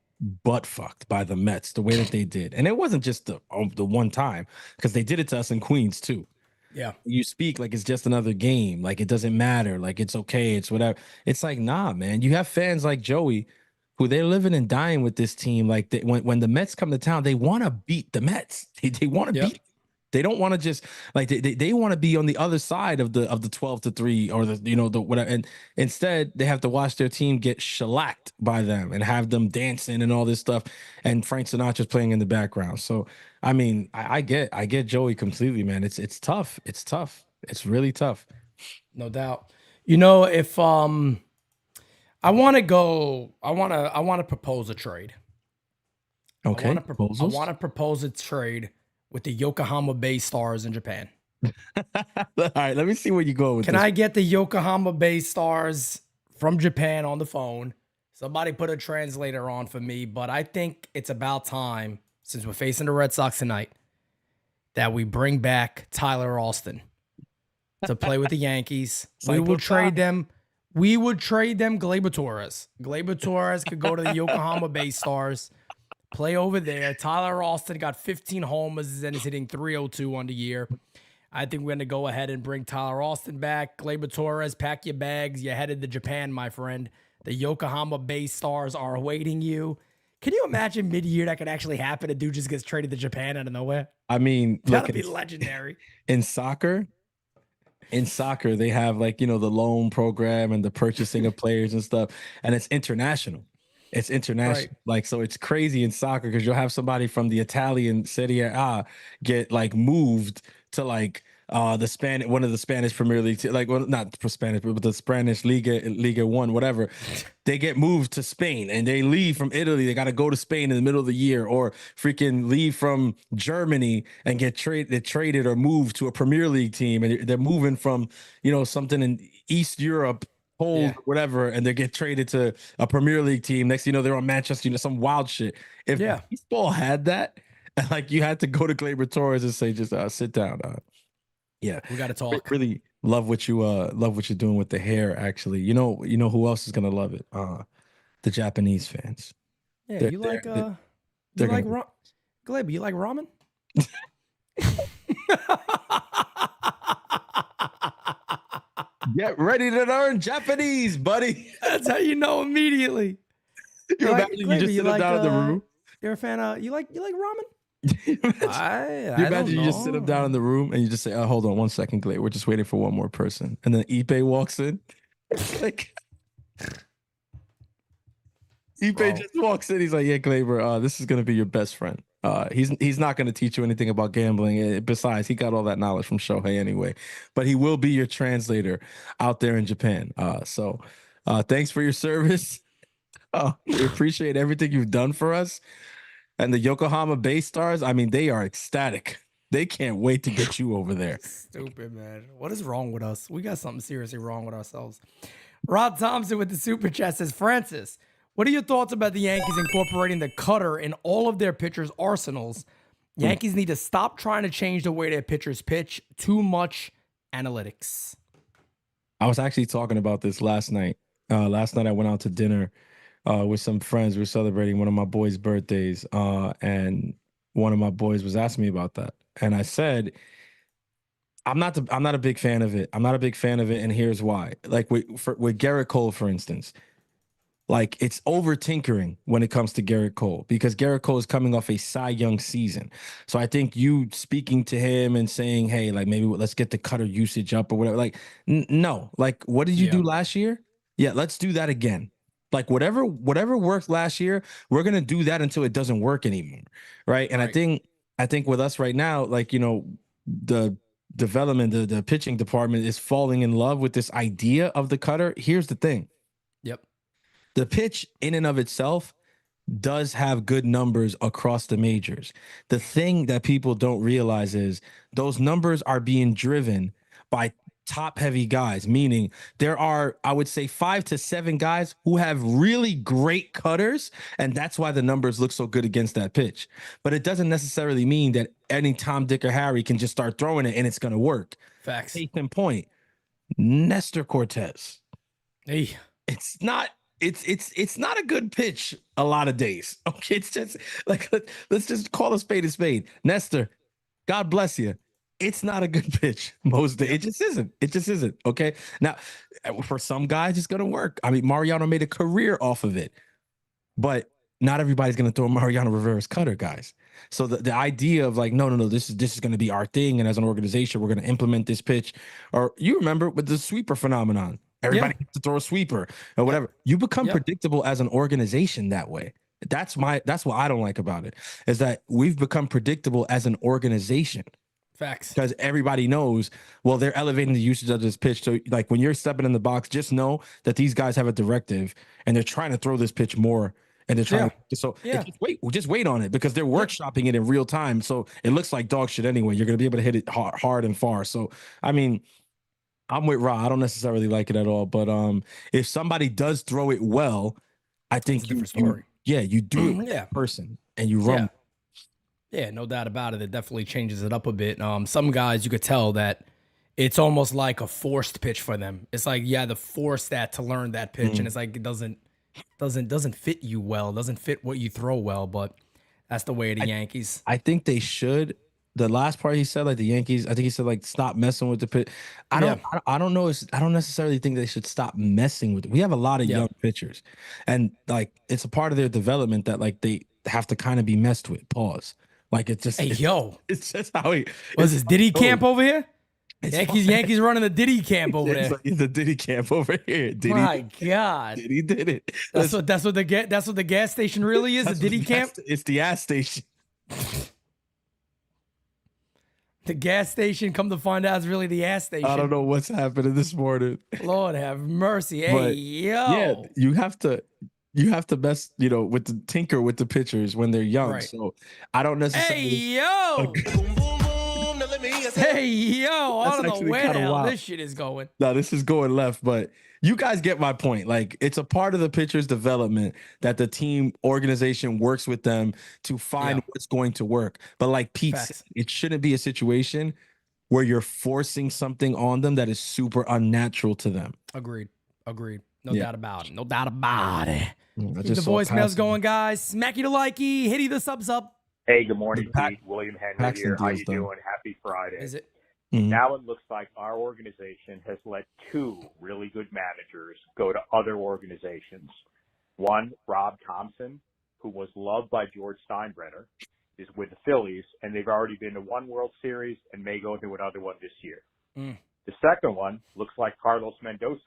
butt fucked by the Mets the way that they did, and it wasn't just the one time because they did it to us in Queens too. Yeah. You speak like it's just another game, like it doesn't matter, like it's okay, it's whatever. It's like, nah, man. You have fans like Joey who they're living and dying with this team. Like when the Mets come to town, they want to beat the Mets. They want to beat. They don't want to just like they want to be on the other side of the 12-3 or the whatever. And instead they have to watch their team get shellacked by them and have them dancing and all this stuff. And Frank Sinatra's playing in the background. So I mean, I get Joey completely, man. It's tough. It's tough. It's really tough. No doubt. If I want to propose a trade. Okay. I want to propose a trade with the Yokohama Bay Stars in Japan. All right, let me see where you go with this. Can I get the Yokohama Bay Stars from Japan on the phone? Somebody put a translator on for me, but I think it's about time, since we're facing the Red Sox tonight, that we bring back Tyler Alston to play with the Yankees. We will trade them. We would trade them Gleyber Torres. Gleyber Torres could go to the Yokohama Bay Stars, play over there. Tyler Alston got 15 homers and is hitting .302 on the year. I think we're going to go ahead and bring Tyler Alston back. Gleyber Torres, pack your bags. You're headed to Japan, my friend. The Yokohama Bay Stars are awaiting you. Can you imagine mid-year that could actually happen? A dude just gets traded to Japan out of nowhere. I mean, that'd be legendary. In soccer, they have the loan program and the purchasing of players and stuff, and it's international. It's international. Right. So it's crazy in soccer because you'll have somebody from the Italian Serie A get moved to one of the Spanish Premier League, not for Spanish, but the Spanish Liga 1, whatever. They get moved to Spain and they leave from Italy. They got to go to Spain in the middle of the year, or freaking leave from Germany and get traded or moved to a Premier League team. And they're moving from, something in East Europe, whatever, and they get traded to a Premier League team. Next thing you know, they're on Manchester, some wild shit. If baseball had that, you had to go to Gleyber Torres and say, just sit down. Yeah, we got to talk. Really love what you're doing with the hair. Actually, you know who else is gonna love it? The Japanese fans. Yeah, Gleyber, you like ramen? Get ready to learn Japanese, buddy. That's how you know immediately. You imagine you just sit him down in the room. You're a fan of you like ramen? You imagine you just sit him down in the room and you just say, "Oh, hold on 1 second, Glade. We're just waiting for one more person." And then Ipe walks in. Like Ipe just walks in. He's like, "Yeah, Glaber, this is gonna be your best friend. He's not gonna teach you anything about gambling. Besides, he got all that knowledge from Shohei anyway. But he will be your translator out there in Japan. So thanks for your service. We appreciate everything you've done for us." And the Yokohama Bay Stars, I mean, they are ecstatic. They can't wait to get you over there. Stupid, man. What is wrong with us? We got something seriously wrong with ourselves. Rod Thompson with the super chat says, Francis, what are your thoughts about the Yankees incorporating the cutter in all of their pitchers' arsenals? Yankees need to stop trying to change the way their pitchers pitch. Too much analytics. I was actually talking about this last night. Last night I went out to dinner with some friends. We were celebrating one of my boys' birthdays, and one of my boys was asking me about that. And I said, I'm not a big fan of it. I'm not a big fan of it, and here's why. Like with Garrett Cole, for instance, like it's over tinkering when it comes to Garrett Cole, because Garrett Cole is coming off a Cy Young season. So I think you speaking to him and saying, hey, like maybe let's get the cutter usage up or whatever. Like, no, like what did you do last year? Yeah, let's do that again. Like whatever worked last year, we're gonna do that until it doesn't work anymore, right? And I think with us right now, like, you know, the development, the pitching department is falling in love with this idea of the cutter. Here's the thing. Yep. The pitch in and of itself does have good numbers across the majors. The thing that people don't realize is those numbers are being driven by top heavy guys, meaning there are, I would say, 5 to 7 guys who have really great cutters, and that's why the numbers look so good against that pitch. But it doesn't necessarily mean that any Tom, Dick, or Harry can just start throwing it and it's going to work. Facts. Case in point, Nestor Cortez. Hey, It's not a good pitch a lot of days. Okay, it's just like, let's just call a spade a spade. Nestor, God bless you. It's not a good pitch most days. It just isn't. It just isn't. Okay. Now, for some guys, it's gonna work. I mean, Mariano made a career off of it, but not everybody's gonna throw Mariano Rivera's cutter, guys. So the idea of like, no, this is gonna be our thing, and as an organization, we're gonna implement this pitch. Or you remember with the sweeper phenomenon, everybody gets to throw a sweeper or whatever. You become predictable as an organization that way. That's what I don't like about it, is that we've become predictable as an organization. facts. Because everybody knows, well, they're elevating the usage of this pitch. So, like, when you're stepping in the box, just know that these guys have a directive and they're trying to throw this pitch more. And they're trying to, so just wait on it, because they're workshopping it in real time. So it looks like dog shit anyway. You're going to be able to hit it hard and far. So, I mean, I'm with Ra. I don't necessarily like it at all. But if somebody does throw it well, I think you do it with person and you run. Yeah, no doubt about it. It definitely changes it up a bit. Some guys, you could tell that it's almost like a forced pitch for them. It's like, the force that to learn that pitch, and it's like it doesn't fit you well, doesn't fit what you throw well. But that's the way of the Yankees. I think they should. The last part he said, like the Yankees, I think he said like stop messing with the pitch. I don't know. I don't necessarily think they should stop messing with it. We have a lot of young pitchers, and like it's a part of their development that like they have to kind of be messed with. Pause. Like it's just it's just how he was this Diddy camp over here. Yankees running the Diddy camp over there. Like the Diddy camp over here. Diddy, my God, Diddy did it. That's what the gas station really is. The Diddy camp. It's the gas station. The gas station, come to find out, is really the gas station. I don't know what's happening this morning. Lord have mercy. Hey, but, yo. Yeah, you have to best, with the tinker with the pitchers when they're young. Right. So I don't necessarily. Hey, yo. Hey, yo. I don't know where the hell this shit is going. No, this is going left, but you guys get my point. Like, it's a part of the pitcher's development that the team organization works with them to find what's going to work. But like Pete said, it shouldn't be a situation where you're forcing something on them that is super unnatural to them. Agreed. No doubt about it. No doubt about it. Keep the voicemails voicemails going, guys. Smacky to likey. Hitty the subs up. Hey, good morning, Pete. William Henry here. How you doing? Happy Friday. Is it? Now it looks like our organization has let 2 really good managers go to other organizations. One, Rob Thompson, who was loved by George Steinbrenner, is with the Phillies, and they've already been to 1 World Series and may go to another one this year. The second one looks like Carlos Mendoza.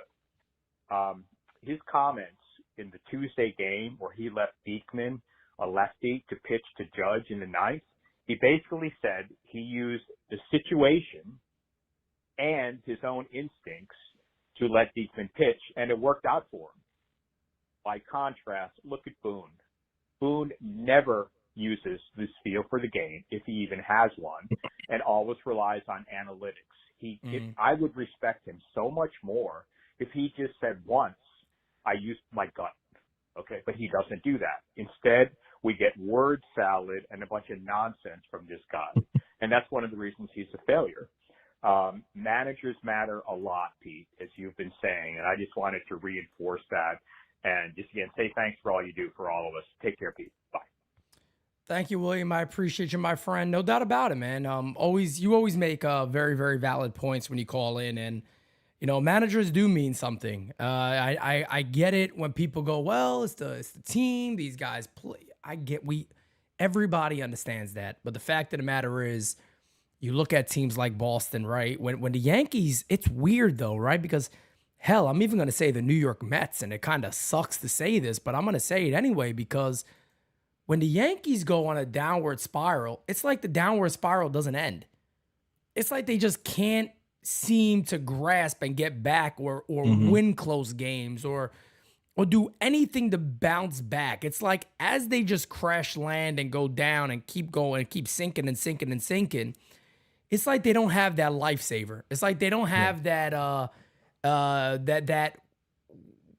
His comments in the Tuesday game where he left Beekman, a lefty, to pitch to Judge in the 9th, he basically said he used the situation and his own instincts to let Beekman pitch, and it worked out for him. By contrast, look at Boone. Boone never uses this feel for the game, if he even has one, and always relies on analytics. I would respect him so much more if he just said once, I used my gut. Okay, but he doesn't do that. Instead, we get word salad and a bunch of nonsense from this guy. And that's one of the reasons he's a failure. Managers matter a lot, Pete, as you've been saying, and I just wanted to reinforce that and just again say thanks for all you do for all of us. Take care, Pete. Bye. Thank you, William. I appreciate you, my friend. No doubt about it, man. You always make very, very valid points when you call in, and managers do mean something. I get it when people go, well, it's the team. These guys play. Everybody understands that, but the fact of the matter is, you look at teams like Boston, right? When the Yankees, it's weird though, right? Because hell, I'm even going to say the New York Mets, and it kind of sucks to say this, but I'm going to say it anyway, because when the Yankees go on a downward spiral, it's like the downward spiral doesn't end. It's like they just can't seem to grasp and get back or win close games or do anything to bounce back. It's like as they just crash land and go down and keep going and keep sinking and sinking and sinking, it's like they don't have that lifesaver. It's like they don't have that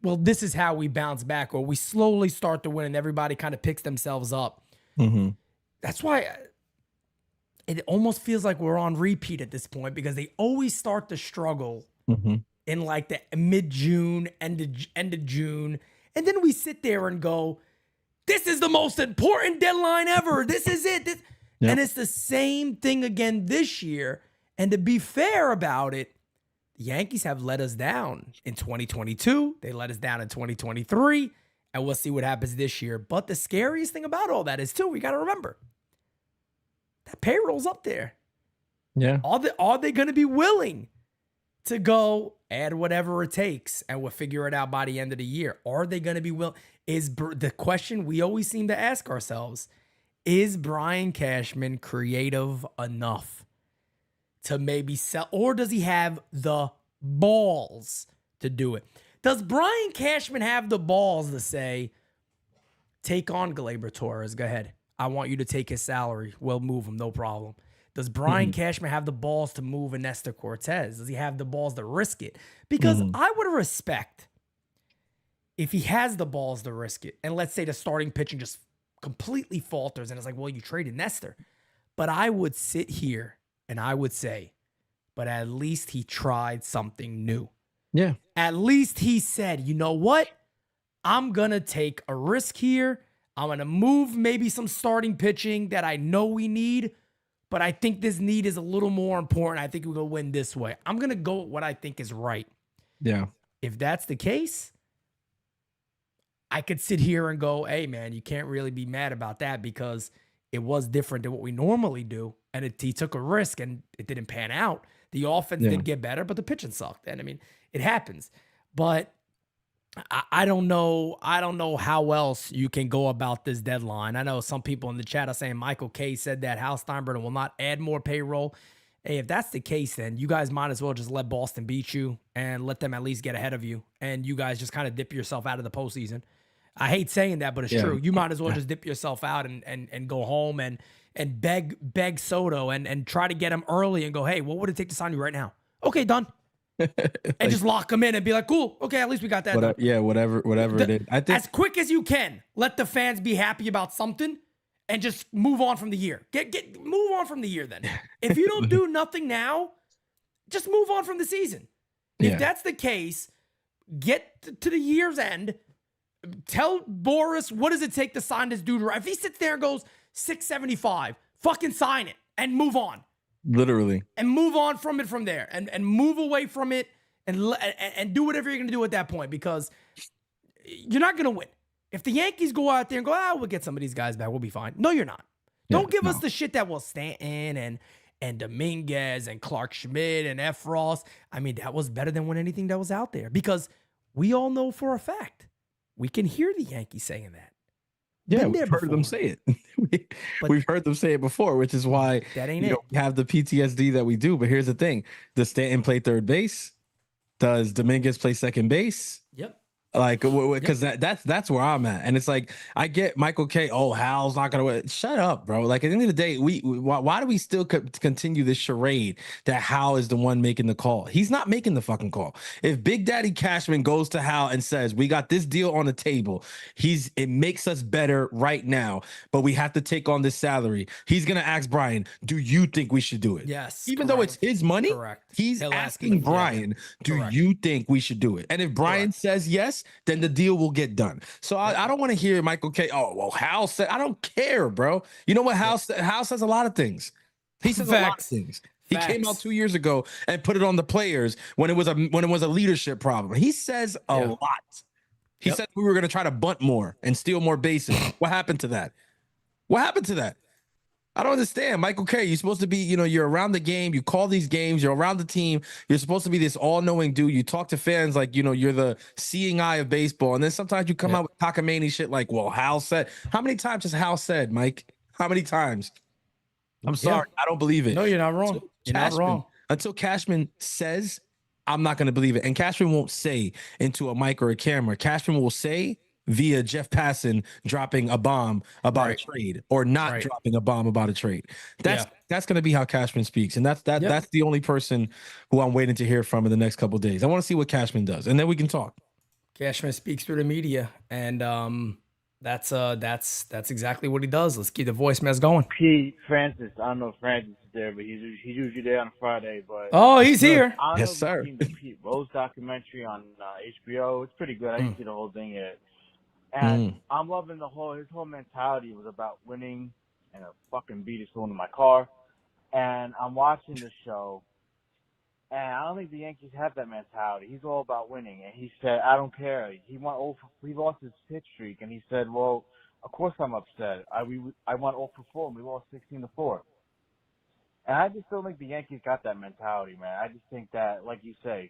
well, this is how we bounce back, or we slowly start to win and everybody kind of picks themselves up. That's why it almost feels like we're on repeat at this point, because they always start to struggle in like the mid-June, end of June. And then we sit there and go, this is the most important deadline ever. This is it. And it's the same thing again this year. And to be fair about it, the Yankees have let us down in 2022. They let us down in 2023. And we'll see what happens this year. But the scariest thing about all that is, too, we got to remember, that payroll's up there. Yeah. Are they going to be willing to go add whatever it takes and we'll figure it out by the end of the year? Are they going to be willing? Is the question we always seem to ask ourselves, is Brian Cashman creative enough to maybe sell, or does he have the balls to do it? Does Brian Cashman have the balls to say, take on Gleyber Torres, go ahead. I want you to take his salary. We'll move him, no problem. Does Brian Cashman have the balls to move a Nestor Cortez? Does he have the balls to risk it? Because I would respect if he has the balls to risk it. And let's say the starting pitching just completely falters and it's like, well, you traded Nestor. But I would sit here and I would say, but at least he tried something new. Yeah. At least he said, you know what? I'm going to take a risk here. I'm going to move maybe some starting pitching that I know we need, but I think this need is a little more important. I think we're going to win this way. I'm going to go with what I think is right. Yeah. If that's the case, I could sit here and go, hey, man, you can't really be mad about that because it was different than what we normally do. And he took a risk and it didn't pan out. The offense did get better, but the pitching sucked. And I mean, it happens. But I don't know. I don't know how else you can go about this deadline. I know some people in the chat are saying Michael K said that Hal Steinbrenner will not add more payroll. Hey, if that's the case, then you guys might as well just let Boston beat you and let them at least get ahead of you. And you guys just kind of dip yourself out of the postseason. I hate saying that, but it's true. You might as well just dip yourself out and go home and beg Soto and try to get him early and go, hey, what would it take to sign you right now? Okay, done. And just lock them in and be like, cool, okay, at least we got that done. Yeah, whatever it is. I think as quick as you can, let the fans be happy about something and just move on from the year. Move on from the year then. If you don't do nothing now, just move on from the season. If that's the case, get to the year's end. Tell Boris, what does it take to sign this dude? If he sits there and goes 675, fucking sign it and move on. Literally. And move on from it from there, and move away from it, and do whatever you're going to do at that point, because you're not going to win. If the Yankees go out there and go, we'll get some of these guys back, we'll be fine. No, you're not. Don't give us the shit that was Stanton and Dominguez and Clark Schmidt and F. Ross. I mean, that was better than anything that was out there, because we all know for a fact, we can hear the Yankees saying that. Yeah, we've heard them say it. We've heard them say it before, which is why that ain't it. We have the PTSD that we do. But here's the thing. Does Stanton play third base? Does Dominguez play second base? Yep. Like, because that's where I'm at. And it's like, I get Michael K. Oh, Hal's not going to win. Shut up, bro. Like, at the end of the day, why do we still continue this charade that Hal is the one making the call? He's not making the fucking call. If Big Daddy Cashman goes to Hal and says, we got this deal on the table, it makes us better right now, but we have to take on this salary. He's going to ask Brian, do you think we should do it? Yes. Even though it's his money, he's asking Brian, do you think we should do it? And if Brian says yes, then the deal will get done. So I don't want to hear Michael K. Oh, well, Hal said, I don't care, bro. You know what Hal said? Hal says a lot of things. He says a lot of things. He came out 2 years ago and put it on the players when it was a leadership problem. He says a lot. He said we were going to try to bunt more and steal more bases. What happened to that? What happened to that? I don't understand. Michael K., you're supposed to be, you're around the game. You call these games. You're around the team. You're supposed to be this all-knowing dude. You talk to fans like, you're the seeing eye of baseball. And then sometimes you come out with cockamamie shit like, well, Hal said. How many times has Hal said, Mike? How many times? I'm sorry. I don't believe it. No, you're not wrong. You're not wrong. Until Cashman says, I'm not going to believe it. And Cashman won't say into a mic or a camera. Cashman will say via Jeff Passan dropping a bomb about a trade or not dropping a bomb about a trade. That's going to be how Cashman speaks. And that's the only person who I'm waiting to hear from in the next couple of days. I want to see what Cashman does, and then we can talk. Cashman speaks through the media, and that's exactly what he does. Let's keep the voicemails going. Pete Francis, I don't know if Francis is there, but he's usually there on a Friday. But he's here. Yes, sir. The Pete Rose documentary on HBO. It's pretty good. I didn't see the whole thing yet. And I'm loving his whole mentality was about winning, and a fucking beat is going in my car. And I'm watching the show, and I don't think the Yankees have that mentality. He's all about winning. And he said, I don't care. He lost his pitch streak, and he said, well, of course I'm upset. I went 0 for 4, and we lost 16-4. And I just don't think the Yankees got that mentality, man. I just think that, like you say,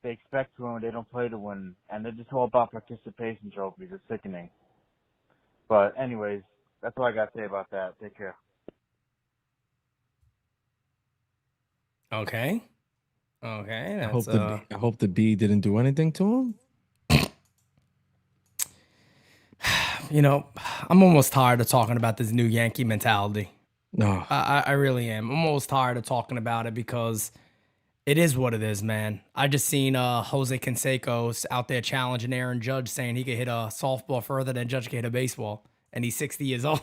they expect to win, they don't play to win, and they're just all about participation trophies. It's sickening. But anyways, that's all I got to say about that. Take care. Okay. I hope the B didn't do anything to him. I'm almost tired of talking about this new Yankee mentality. No, I really am. I'm almost tired of talking about it because it is what it is, man. I just seen Jose Canseco out there challenging Aaron Judge, saying he could hit a softball further than Judge can hit a baseball, and he's 60 years old.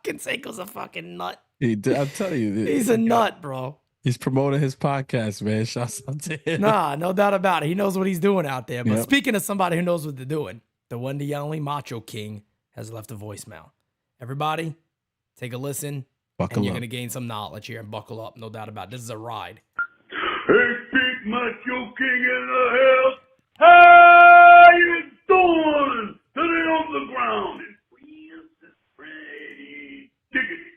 Canseco's a fucking nut. I'll tell you. He's a nut, bro. He's promoting his podcast, man. Shouts out to him. Nah, no doubt about it. He knows what he's doing out there. But speaking of somebody who knows what they're doing, the one, the only Macho King has left a voicemail. Everybody, take a listen. Buckle you're up. going to gain some knowledge here and buckle up. No doubt about it. This is a ride. Hey, Big Macho King in the house. How you doing? Today on the ground. And Francis Freddy Diggity.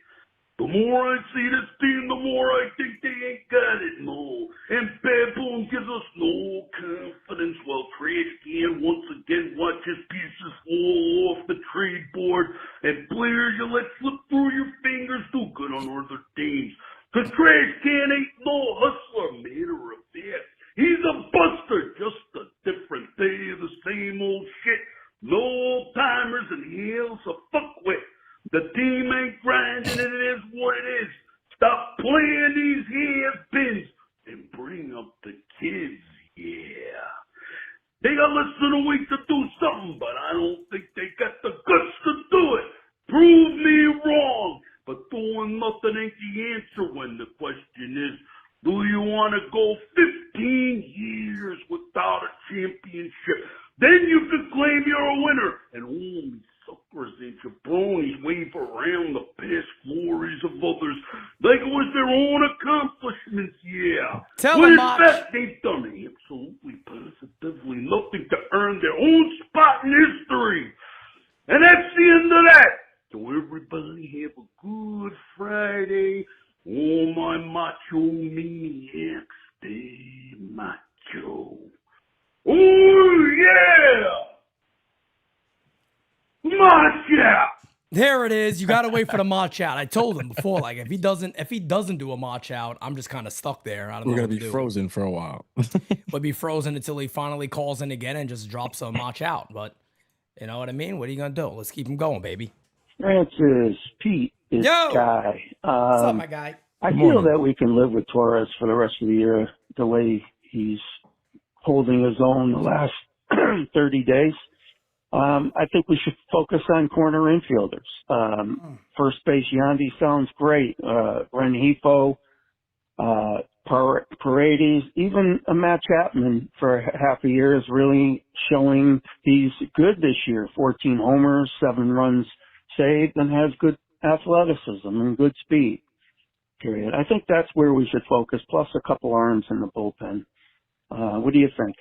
The more I see this team, the more I think they ain't got it, no. And Baboon gives us no confidence while Trash Can once again watches pieces fall off the trade board. And players you let slip through your fingers do good on other teams. The Trash Can ain't no hustler, matter of fact. He's a buster, just a different day of the same old shit. No old-timers and heels to fuck with. The team ain't grinding, and it is what it is. Stop playing these has-beens and bring up the kids, yeah. They got less than a week to do something, but I don't think they got the guts to do it. Prove me wrong. But doing nothing ain't the answer when the question is, do you want to go 15 years without a championship? Then you can claim you're a winner. And only suckers and jabronis wave around the past glories of others like it was their own accomplishment. Tell Well, them, in Mach. fact, they've done it absolutely positively nothing to earn their own spot in history. And that's the end of that. So everybody have a good Friday. All my macho maniacs, stay macho. Oh, yeah! Macho! There it is. You got to wait for the match out. I told him before, like if he doesn't do a match out, I'm just kind of stuck there. I don't We're know gonna what be to do. frozen for a while. We'll be frozen until he finally calls in again and just drops a match out. But you know what I mean? What are you gonna do? Let's keep him going, baby. Francis, Pete, it's Yo! Guy. What's up, my guy? I Good feel morning. that we can live with Torres for the rest of the year, the way he's holding his own the last 30 days. I think we should focus on corner infielders. First base, Yandi sounds great. Rengifo, Paredes, even Matt Chapman for half a year is really showing he's good this year. 14 homers, 7 runs saved, and has good athleticism and good speed. Period. I think that's where we should focus, plus a couple arms in the bullpen. What do you think?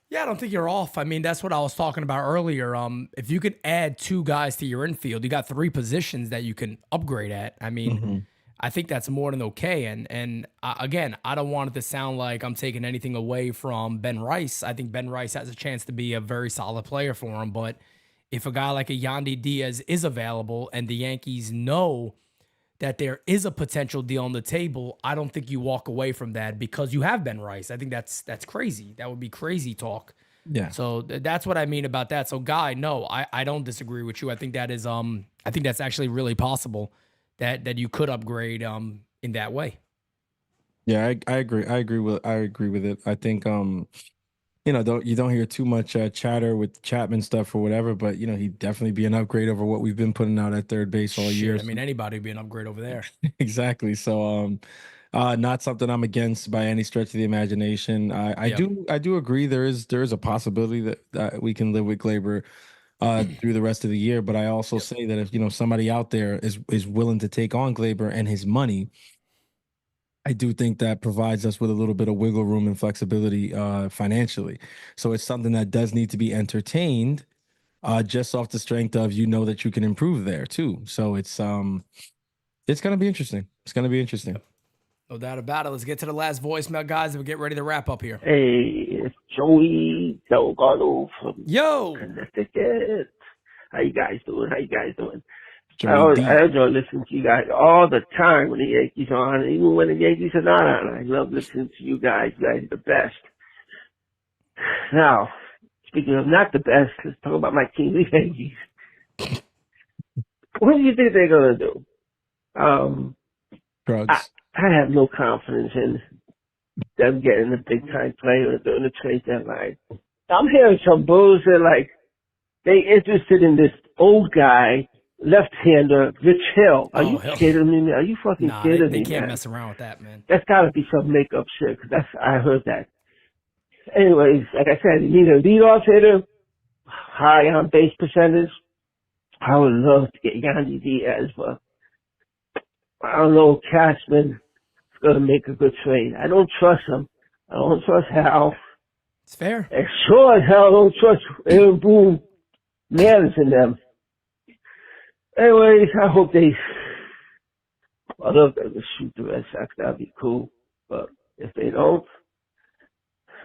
Yeah, I don't think you're off. I mean, that's what I was talking about earlier. If you could add 2 guys to your infield, you got 3 positions that you can upgrade at. I mean, I think that's more than okay. And again, I don't want it to sound like I'm taking anything away from Ben Rice. I think Ben Rice has a chance to be a very solid player for him. But if a guy like a Yandy Diaz is available and the Yankees know that there is a potential deal on the table, I don't think you walk away from that because you have Ben Rice. I think that's crazy. That would be crazy talk. Yeah. So that's what I mean about that. So Guy, no, I don't disagree with you. I think that is I think that's actually really possible that you could upgrade in that way. Yeah, I agree. I agree with it. I think you don't hear too much chatter with Chapman stuff or whatever, but he'd definitely be an upgrade over what we've been putting out at third base all year. I mean, anybody would be an upgrade over there. Exactly. So not something I'm against by any stretch of the imagination. I do agree there is a possibility that we can live with Glaber through the rest of the year, but I also say that if somebody out there is willing to take on Glaber and his money, I do think that provides us with a little bit of wiggle room and flexibility financially. So it's something that does need to be entertained just off the strength of that you can improve there too. So it's going to be interesting. It's going to be interesting. No doubt about it. Let's get to the last voicemail, guys, and we get ready to wrap up here. Hey, it's Joey Delgado from Connecticut. How you guys doing? I enjoy listening to you guys all the time when the Yankees are on, even when the Yankees are not on. I love listening to you guys. You guys are the best. Now, speaking of not the best, let's talk about my team, the Yankees. What do you think they're going to do? Drugs. I have no confidence in them getting a big-time player during the trade deadline. I'm hearing some bullshit like they interested in this old guy, left-hander, Rich Hill. Are you kidding me, man? Are you fucking kidding me, They can't man? mess around with that, man. That's got to be some make-up shit, 'cause I heard that. Anyways, like I said, you need a leadoff hitter, high on base percentage. I would love to get Yandy Diaz, but I don't know, Cashman is going to make a good trade. I don't trust him. I don't trust Hal. It's fair. And sure as hell don't trust Aaron Boone managing them. Anyways, I hope I love them to shoot the Red Sox. That'd be cool. But if they don't,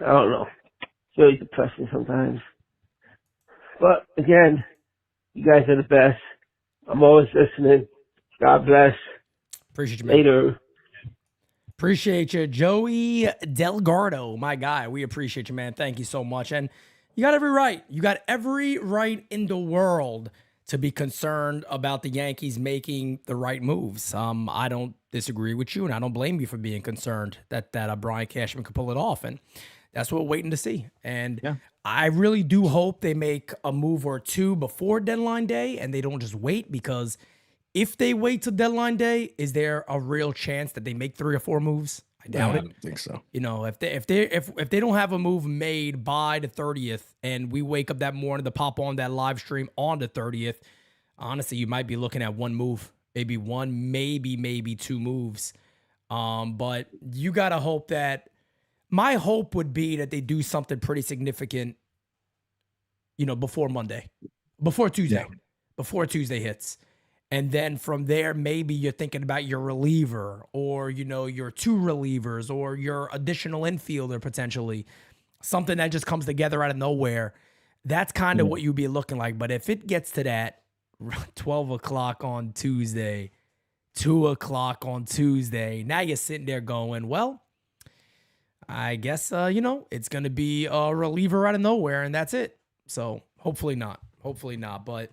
I don't know. It's really depressing sometimes. But again, you guys are the best. I'm always listening. God bless. Appreciate you, man. Later. Appreciate you, Joey Delgado, my guy. We appreciate you, man. Thank you so much. And you got every right. You got every right in the world to be concerned about the Yankees making the right moves. I don't disagree with you, and I don't blame you for being concerned that Brian Cashman could pull it off. And that's what we're waiting to see. And I really do hope they make a move or two before deadline day and they don't just wait, because if they wait till deadline day, is there a real chance that they make 3 or 4 moves? I doubt it. I don't think so. If they don't have a move made by the 30th and we wake up that morning to pop on that live stream on the 30th, honestly, you might be looking at 1 move, maybe 1, maybe 2 moves. But you got to hope that my hope would be that they do something pretty significant, before Tuesday, before Tuesday hits. And then from there, maybe you're thinking about your reliever or, your two relievers or your additional infielder potentially. Something that just comes together out of nowhere. That's kind of what you'd be looking like. But if it gets to that 12 o'clock on Tuesday, 2 o'clock on Tuesday, now you're sitting there going, well, I guess, it's going to be a reliever out of nowhere and that's it. So hopefully not. But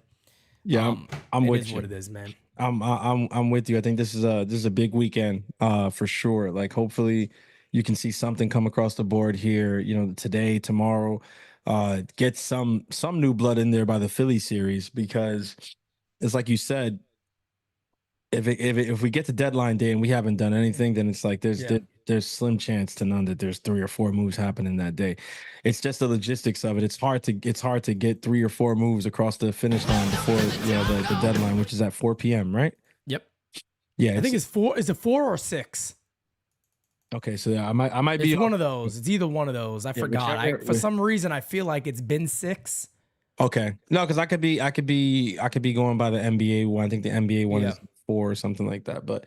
yeah, I'm with you. What it is, man. I'm with you. I think this is a big weekend for sure. Like hopefully you can see something come across the board here, today, tomorrow, get some new blood in there by the Philly series, because it's like you said, if we get to deadline day and we haven't done anything, then it's like there's slim chance to none that there's 3 or 4 moves happening that day. It's just the logistics of it. It's hard to get 3 or 4 moves across the finish line before the deadline, which is at 4 p.m. right? Yep. Yeah, I think it's 4. Is it 4 or 6? Okay, so I might be. It's one of those. It's either one of those. I forgot. For some reason, I feel like it's been 6. Okay, no, because I could be going by the NBA one. I think the NBA one is 4 or something like that. But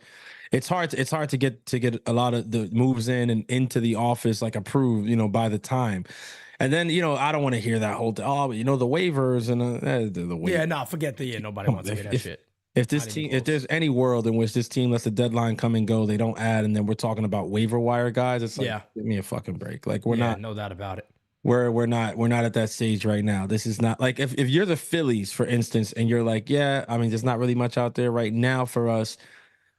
it's hard to get a lot of the moves in and into the office like approved, by the time. And then I don't want to hear that whole the waivers and the waivers. Yeah, no, forget nobody wants to hear that shit. If there's any world in which this team lets the deadline come and go, they don't add, and then we're talking about waiver wire guys, it's like, give me a fucking break. Like we're not, no doubt about it. We're not at that stage right now. This is not like if you're the Phillies, for instance, and you're like, there's not really much out there right now for us.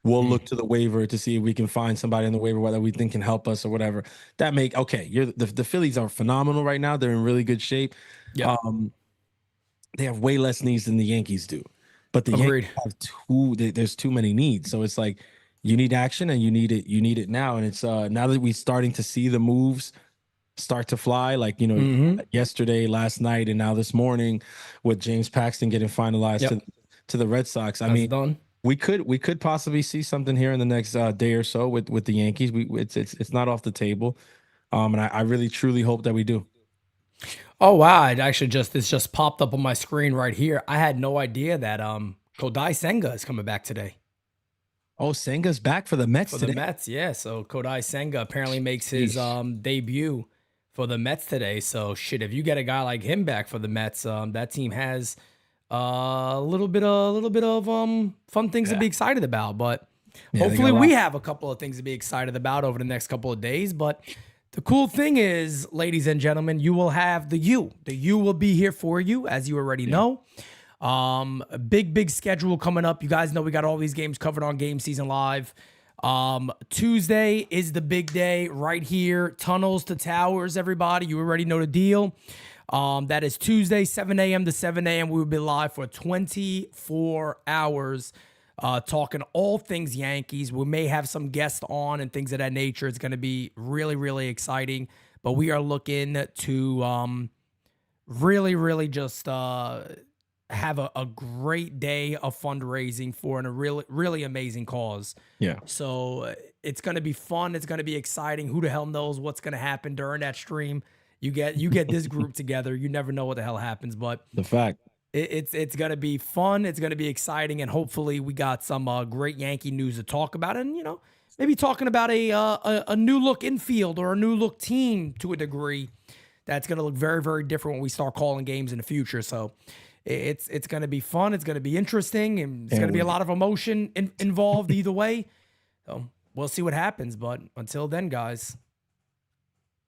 We'll look to the waiver to see if we can find somebody in the waiver whether we think can help us or whatever. The Phillies are phenomenal right now. They're in really good shape. Yeah. They have way less needs than the Yankees do. But the Yankees have there's too many needs. So it's like you need action and you need it now. And it's now that we're starting to see the moves start to fly, like yesterday, last night, and now this morning with James Paxton getting finalized to the Red Sox. Done. We could possibly see something here in the next day or so with the Yankees. It's not off the table. And I really truly hope that we do. Oh wow! This just popped up on my screen right here. I had no idea that Kodai Senga is coming back today. Oh, Senga's back for the Mets today. For the Mets, yeah. So Kodai Senga apparently makes his debut for the Mets today. So shit, if you get a guy like him back for the Mets, that team has a little bit of fun things to be excited about. But hopefully we have a couple of things to be excited about over the next couple of days. But the cool thing is, ladies and gentlemen, you will have the U. The U will be here for you, as you already know. A big schedule coming up. You guys know we got all these games covered on Game Season Live. Tuesday is the big day right here. Tunnels to Towers, everybody. You already know the deal. That is Tuesday, 7 a.m. to 7 a.m. We will be live for 24 hours. Talking all things Yankees. We may have some guests on and things of that nature. It's going to be really, really exciting. But we are looking to really just have a great day of fundraising for a really amazing cause. Yeah. So it's going to be fun. It's going to be exciting. Who the hell knows what's going to happen during that stream? You get this group together. You never know what the hell happens. But the fact. It's going to be fun. It's going to be exciting. And hopefully we got some great Yankee news to talk about. And, maybe talking about a new look infield or a new look team to a degree that's going to look very, very different when we start calling games in the future. So it's going to be fun. It's going to be interesting. And it's going to be a lot of emotion involved either way. So we'll see what happens. But until then, guys,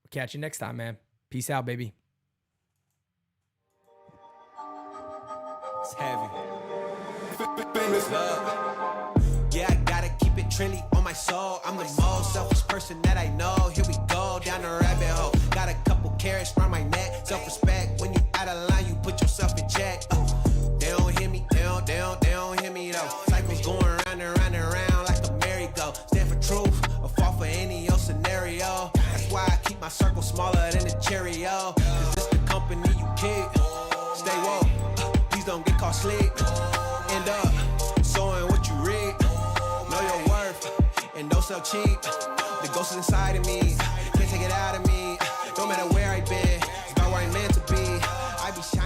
we'll catch you next time, man. Peace out, baby. It's heavy. Famous love. Yeah, I gotta keep it trendy on my soul. I'm the most selfish person that I know. Here we go, down the rabbit hole. Got a couple carrots around my neck. Self-respect, when you out of line, you put yourself in check. They don't hear me, they don't hear me though. Cycles going round and round and round like a merry-go. Stand for truth, or fall for any old scenario. That's why I keep my circle smaller than a Cheerio. Cause this the company you keep. Stay woke. Don't get caught slick. End up sowing what you reap. Know your worth and don't what's up, cheap? The ghost is inside of me, can't take it out of me. No matter where I've been, it's about where I'm meant